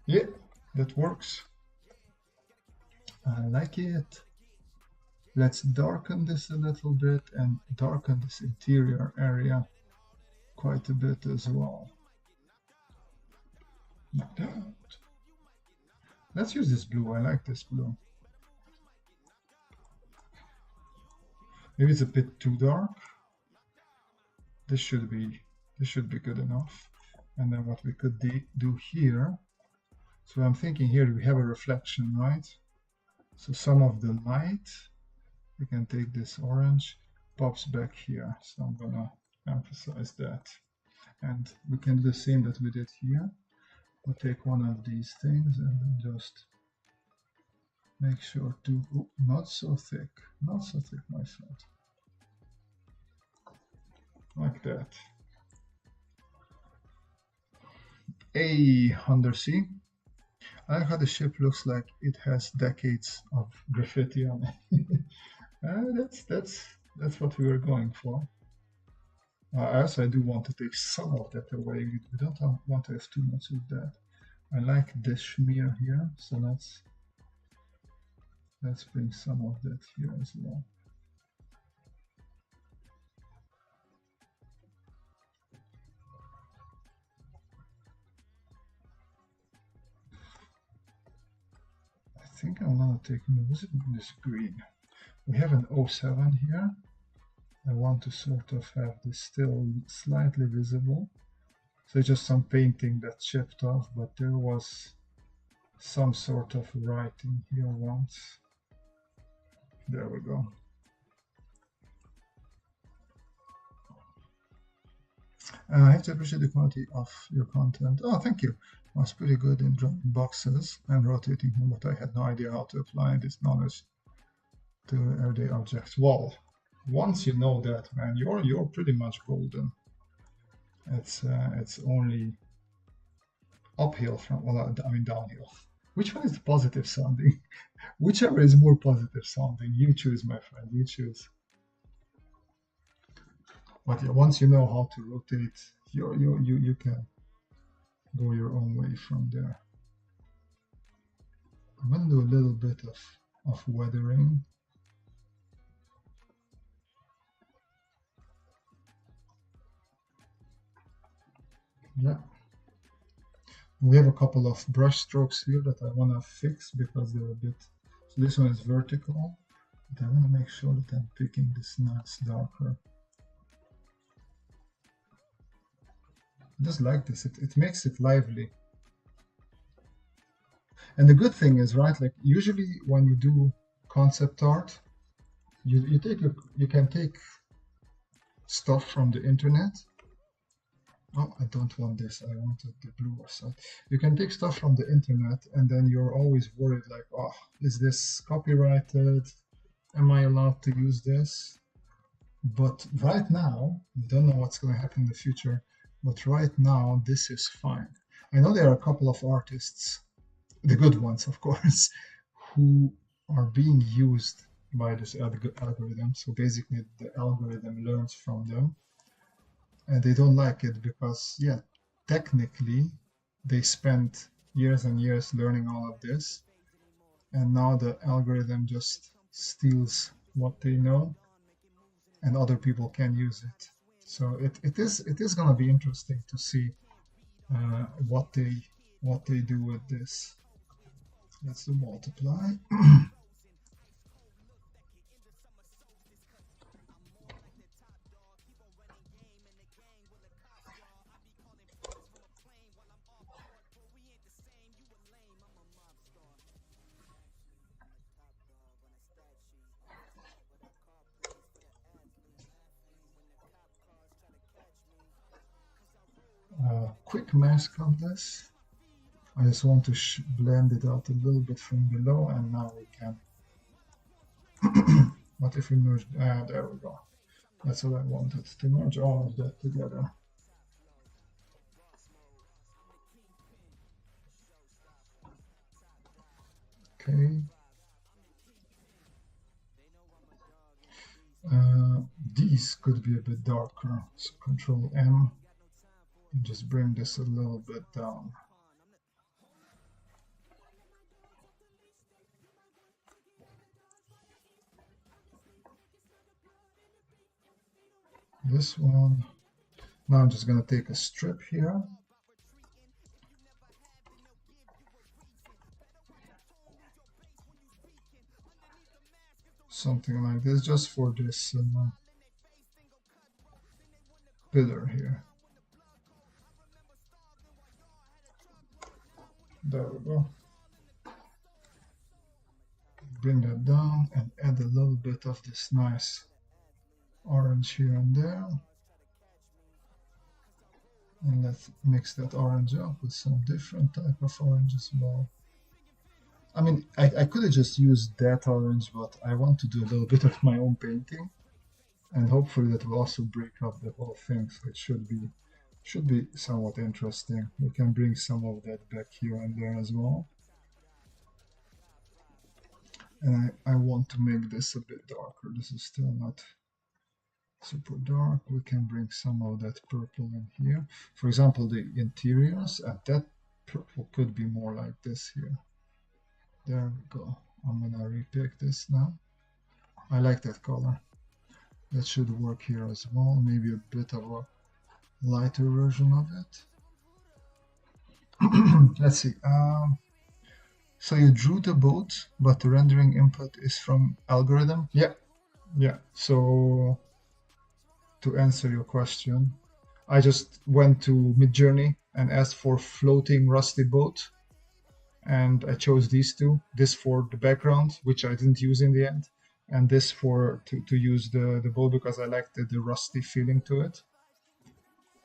Yeah, that works. I like it. Let's darken this a little bit and darken this interior area quite a bit as well. Like that. Let's use this blue. I like this blue. Maybe it's a bit too dark. This should be good enough. And then what we could do here, so I'm thinking here we have a reflection, right? So some of the light, we can take this orange, pops back here. So I'm gonna emphasize that. And we can do the same that we did here. We'll take one of these things and then just make sure to, oh, not so thick, my friend. Like that. A undersea. I like how the ship looks like it has decades of graffiti on it. That's what we were going for. Also, I do want to take some of that away. We don't want to have too much of that. I like this smear here, so let's bring some of that here as well. I think I'm gonna take this green. We have an 07 here. I want to sort of have this still slightly visible. So just some painting that chipped off, but there was some sort of writing here once. There we go. I have to appreciate the quality of your content. Oh, thank you. I was pretty good in drawing boxes and rotating them, but I had no idea how to apply this knowledge to everyday objects. Well, once you know that, man, you're pretty much golden. It's only uphill from, well, I mean downhill. Which one is positive sounding? Whichever is more positive sounding, you choose, my friend. You choose. But yeah, once you know how to rotate, you can go your own way from there. I'm gonna do a little bit of weathering. Yeah. We have a couple of brush strokes here that I want to fix because they're a bit, so this one is vertical, but I want to make sure that I'm picking this nice darker. I just like this, it makes it lively. And the good thing is, right, like usually when you do concept art, you can take stuff from the internet. Oh, I don't want this. I wanted the bluer side. You can take stuff from the internet, and then you're always worried, like, oh, is this copyrighted? Am I allowed to use this? But right now, we don't know what's going to happen in the future. But right now, this is fine. I know there are a couple of artists, the good ones, of course, who are being used by this algorithm. So basically, the algorithm learns from them. And they don't like it because, yeah, technically they spent years and years learning all of this, and now the algorithm just steals what they know and other people can use it. So it is going to be interesting to see what they do with this. Let's do multiply. Quick mask on this. I just want to blend it out a little bit from below, and now we can. What if we merge? There we go. That's what I wanted, to merge all of that together. Okay. These could be a bit darker, so Control M, and just bring this a little bit down. This one. Now I'm just going to take a strip here. something like this, just for this pillar here. There we go. Bring that down and add a little bit of this nice orange here and there. And let's mix that orange up with some different type of orange as well. I mean, I could have just used that orange, but I want to do a little bit of my own painting. And hopefully that will also break up the whole thing, so it should be somewhat interesting. We can bring some of that back here and there as well. And I want to make this a bit darker. This is still not super dark. We can bring some of that purple in here. For example, the interiors, and that purple could be more like this here. There we go. I'm gonna repick this now. I like that color. That should work here as well. Maybe a bit of a lighter version of it. Let's see. So you drew the boat, but the rendering input is from algorithm? Yeah. So to answer your question, I just went to Midjourney and asked for floating rusty boat, and I chose these two. This for the background, which I didn't use in the end, and this for to use the boat because I liked the rusty feeling to it.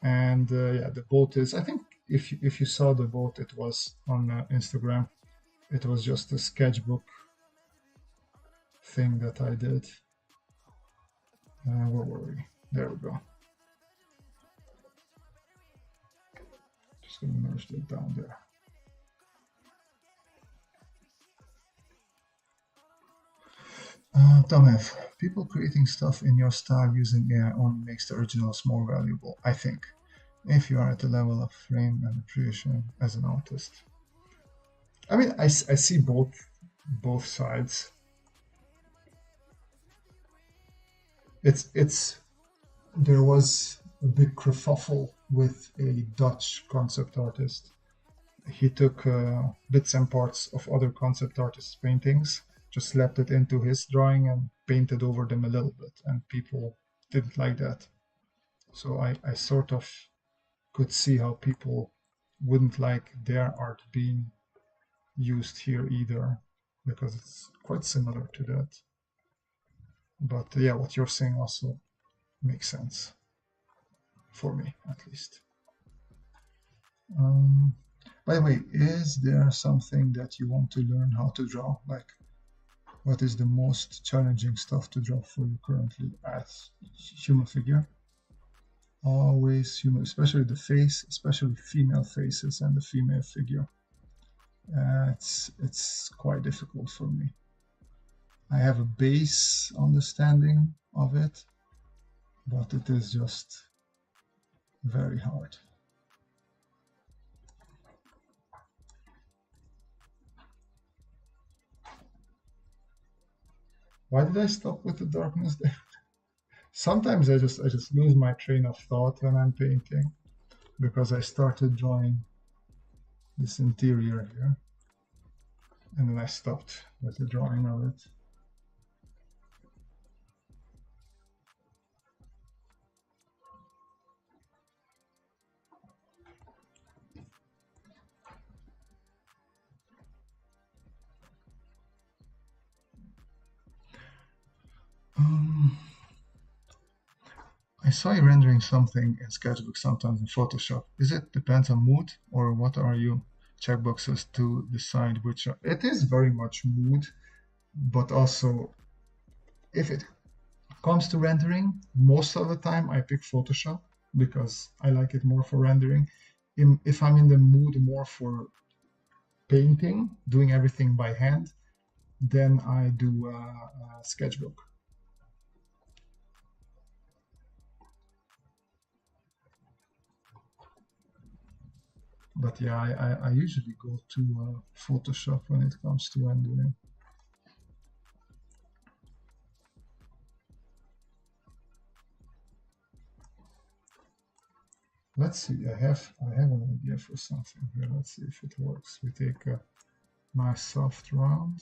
And yeah, the boat is, I think if you saw the boat, it was on Instagram. It was just a sketchbook thing that I did. Where were we? There we go. Just gonna merge that down there. Tomev, people creating stuff in your style using AI only makes the originals more valuable, I think, if you are at the level of frame and appreciation as an artist. I mean, I see both sides. There was a big kerfuffle with a Dutch concept artist. He took bits and parts of other concept artists' paintings, just slapped it into his drawing and painted over them a little bit, and people didn't like that. So I sort of could see how people wouldn't like their art being used here either, because it's quite similar to that. But yeah, what you're saying also makes sense for me, at least. By the way, is there something that you want to learn how to draw? Like, what is the most challenging stuff to draw for you currently as human figure? Always human, especially the face, especially female faces and the female figure. It's quite difficult for me. I have a base understanding of it, but it is just very hard. Why did I stop with the darkness there? Sometimes I just lose my train of thought when I'm painting, because I started drawing this interior here, and then I stopped with the drawing of it. I saw you rendering something in Sketchbook, sometimes in Photoshop. Is it depends on mood, or what are you checkboxes to decide which are? It is very much mood, but also if it comes to rendering, most of the time I pick Photoshop because I like it more for rendering. If I'm in the mood more for painting, doing everything by hand, then I do Sketchbook. But yeah, I usually go to Photoshop when it comes to rendering. Let's see, I have an idea for something here. Let's see if it works. We take a nice soft round.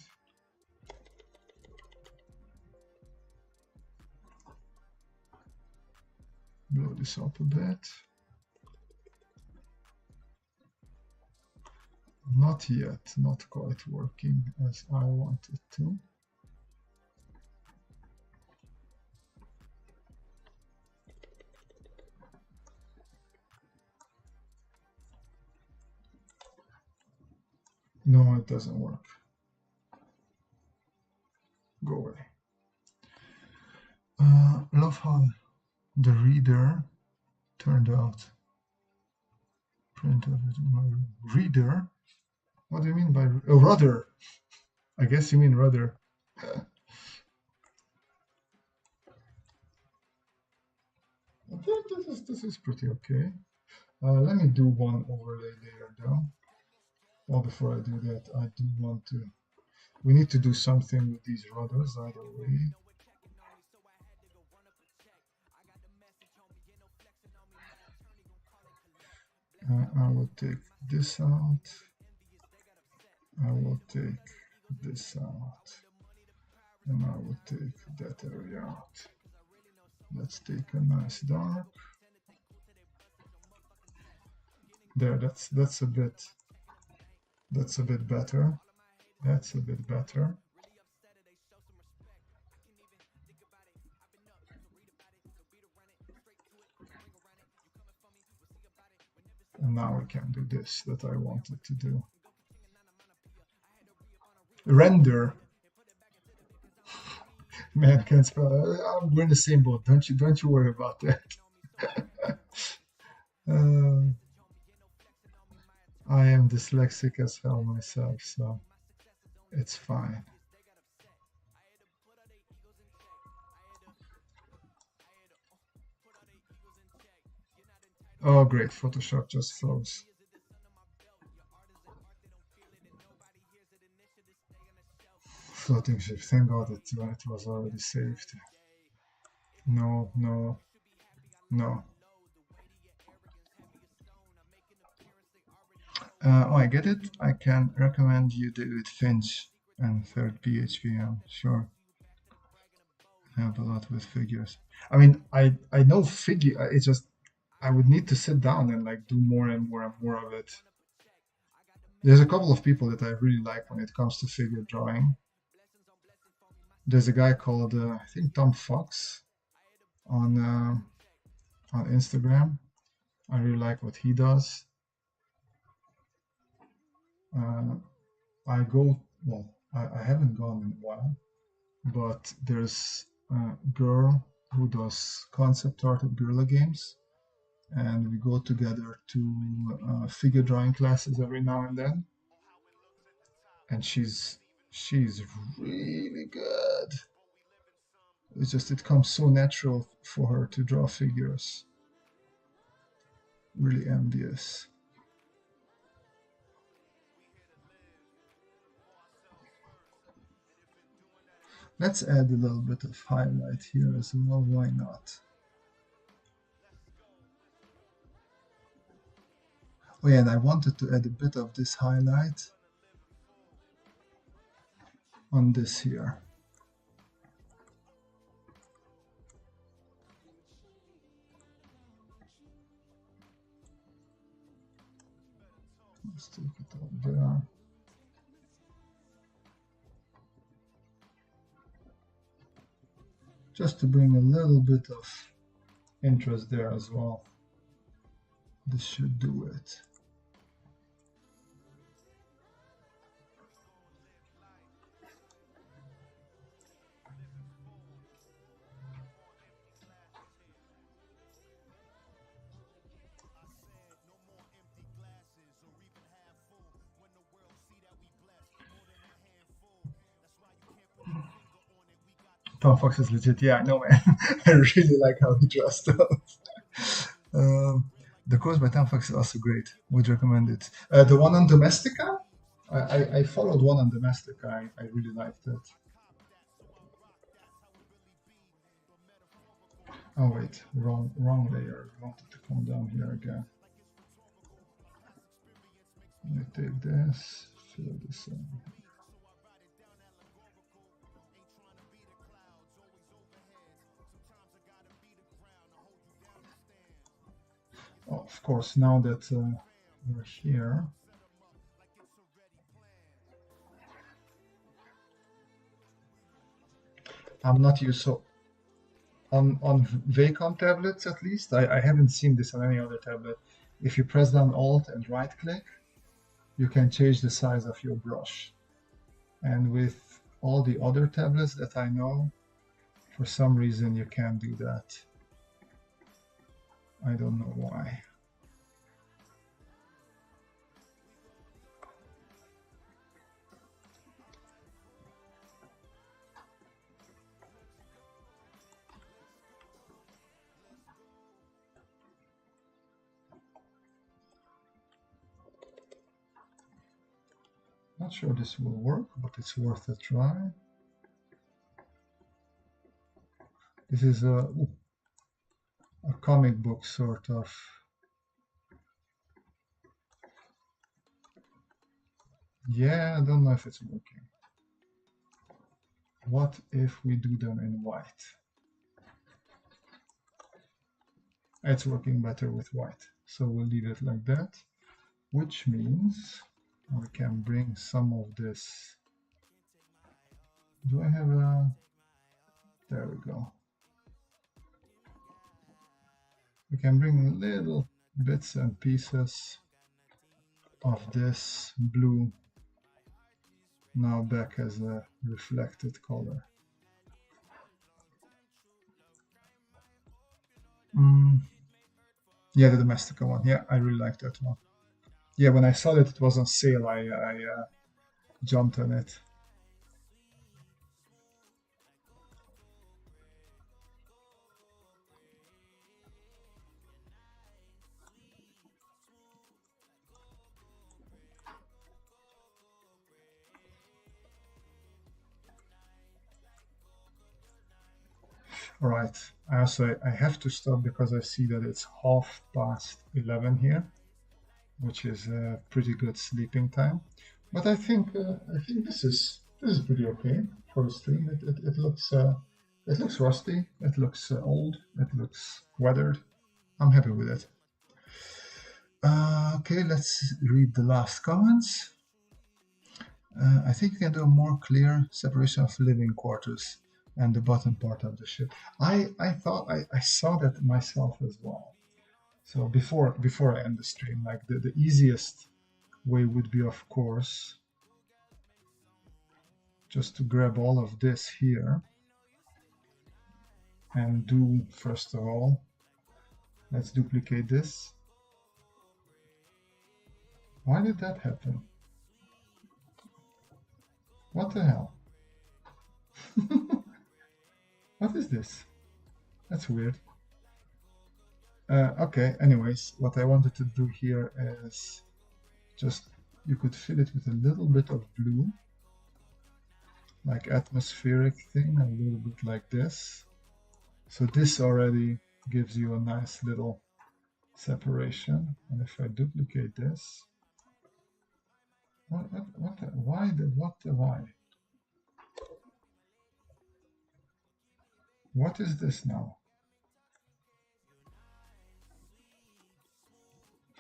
blow this up a bit. Not yet, not quite working as I want it to. No, it doesn't work. Go away. Love how the reader turned out. Print of it in my room. Reader? What do you mean by rudder? I guess you mean rudder. This is pretty okay. Let me do one overlay layer though. Well, before I do that, I do want to. We need to do something with these rudders either way. I will take this out. I will take this out. And I will take that area out. Let's take a nice dark. There, that's a bit better. That's a bit better. And now we can do this that I wanted to do. Render. Man, can't spell. We're in the same boat. Don't you worry about that. I am dyslexic as hell myself, so it's fine. Oh, great. Photoshop just froze. Floating ship. Thank God it was already saved. No. Oh, I get it. I can recommend you David Finch and third PHP. Sure. I have a lot with figures. I mean, I know figure. It's just I would need to sit down and like do more and more and more of it. There's a couple of people that I really like when it comes to figure drawing. There's a guy called I think Tom Fox on Instagram. I really like what he does. I haven't gone in a while, but there's a girl who does concept art at Guerrilla Games, and we go together to figure drawing classes every now and then. And she's really good. It's just it comes so natural for her to draw figures. Really envious. Let's add a little bit of highlight here as well, why not? Oh yeah, and I wanted to add a bit of this highlight on this here. Let's take it up there. Just to bring a little bit of interest there as well. This should do it. Tom Fox is legit. Yeah, I know, man. I really like how he dressed up. The course by Tom Fox is also great. Would recommend it. The one on Domestika? I followed one on Domestika. I really liked it. Oh wait, wrong layer. I wanted to come down here again. Let me take this, fill this in. of course, now that we're here, I'm not used so on Wacom tablets at least. I haven't seen this on any other tablet. If you press down Alt and right click, you can change the size of your brush. And with all the other tablets that I know, for some reason you can't do that. I don't know why. Not sure this will work, but it's worth a try. This is a comic book sort of. Yeah, I don't know if it's working. What if we do them in white? It's working better with white. So we'll leave it like that, which means we can bring some of this. Do I have a... There we go. We can bring little bits and pieces of this blue now back as a reflected color. Yeah, the Domestica one. Yeah, I really like that one. Yeah, when I saw that it was on sale, I jumped on it. All right, I have to stop because I see that it's 11:30 here, which is a pretty good sleeping time. But I think this is pretty okay for a stream. It looks rusty. It looks old. It looks weathered. I'm happy with it. Okay, let's read the last comments. I think you can do a more clear separation of living quarters and the bottom part of the ship. I thought I saw that myself as well. So before I end the stream, like the easiest way would be, of course, just to grab all of this here and do, first of all, let's duplicate this. Why did that happen? What the hell? What is this? That's weird. Okay, anyways, what I wanted to do here is just, you could fill it with a little bit of blue, like atmospheric thing, a little bit like this. So this already gives you a nice little separation. And if I duplicate this, why? What is this now?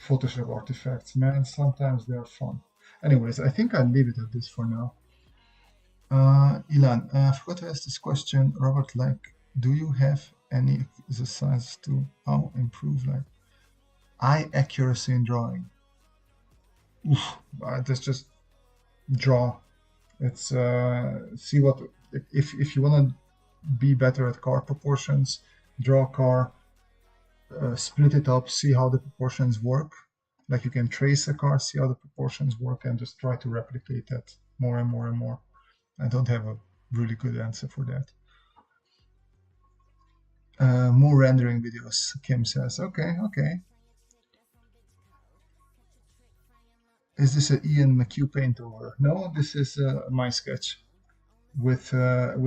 Photoshop artifacts, man, sometimes they're fun. Anyways, I think I'll leave it at this for now. Ilan, I forgot to ask this question. Robert, like, do you have any exercises to improve like eye accuracy in drawing? Oof, that's just draw. It's see what if you want to be better at car proportions, draw a car, split it up, see how the proportions work. Like you can trace a car, see how the proportions work, and just try to replicate that more and more and more. I don't have a really good answer for that. More rendering videos, Kim says. Okay. Is this an Ian McHugh paint over? No, this is my sketch with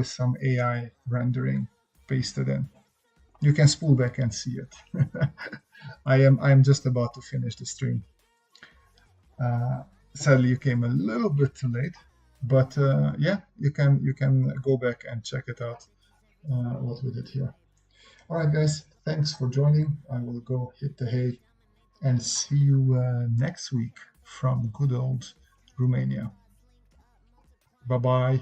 some AI rendering pasted in. You can spool back and see it. I'm just about to finish the stream. Sadly, you came a little bit too late, but yeah, you can go back and check it out. What we did here. All right, guys, thanks for joining. I will go hit the hay and see you next week from good old Romania. Bye bye.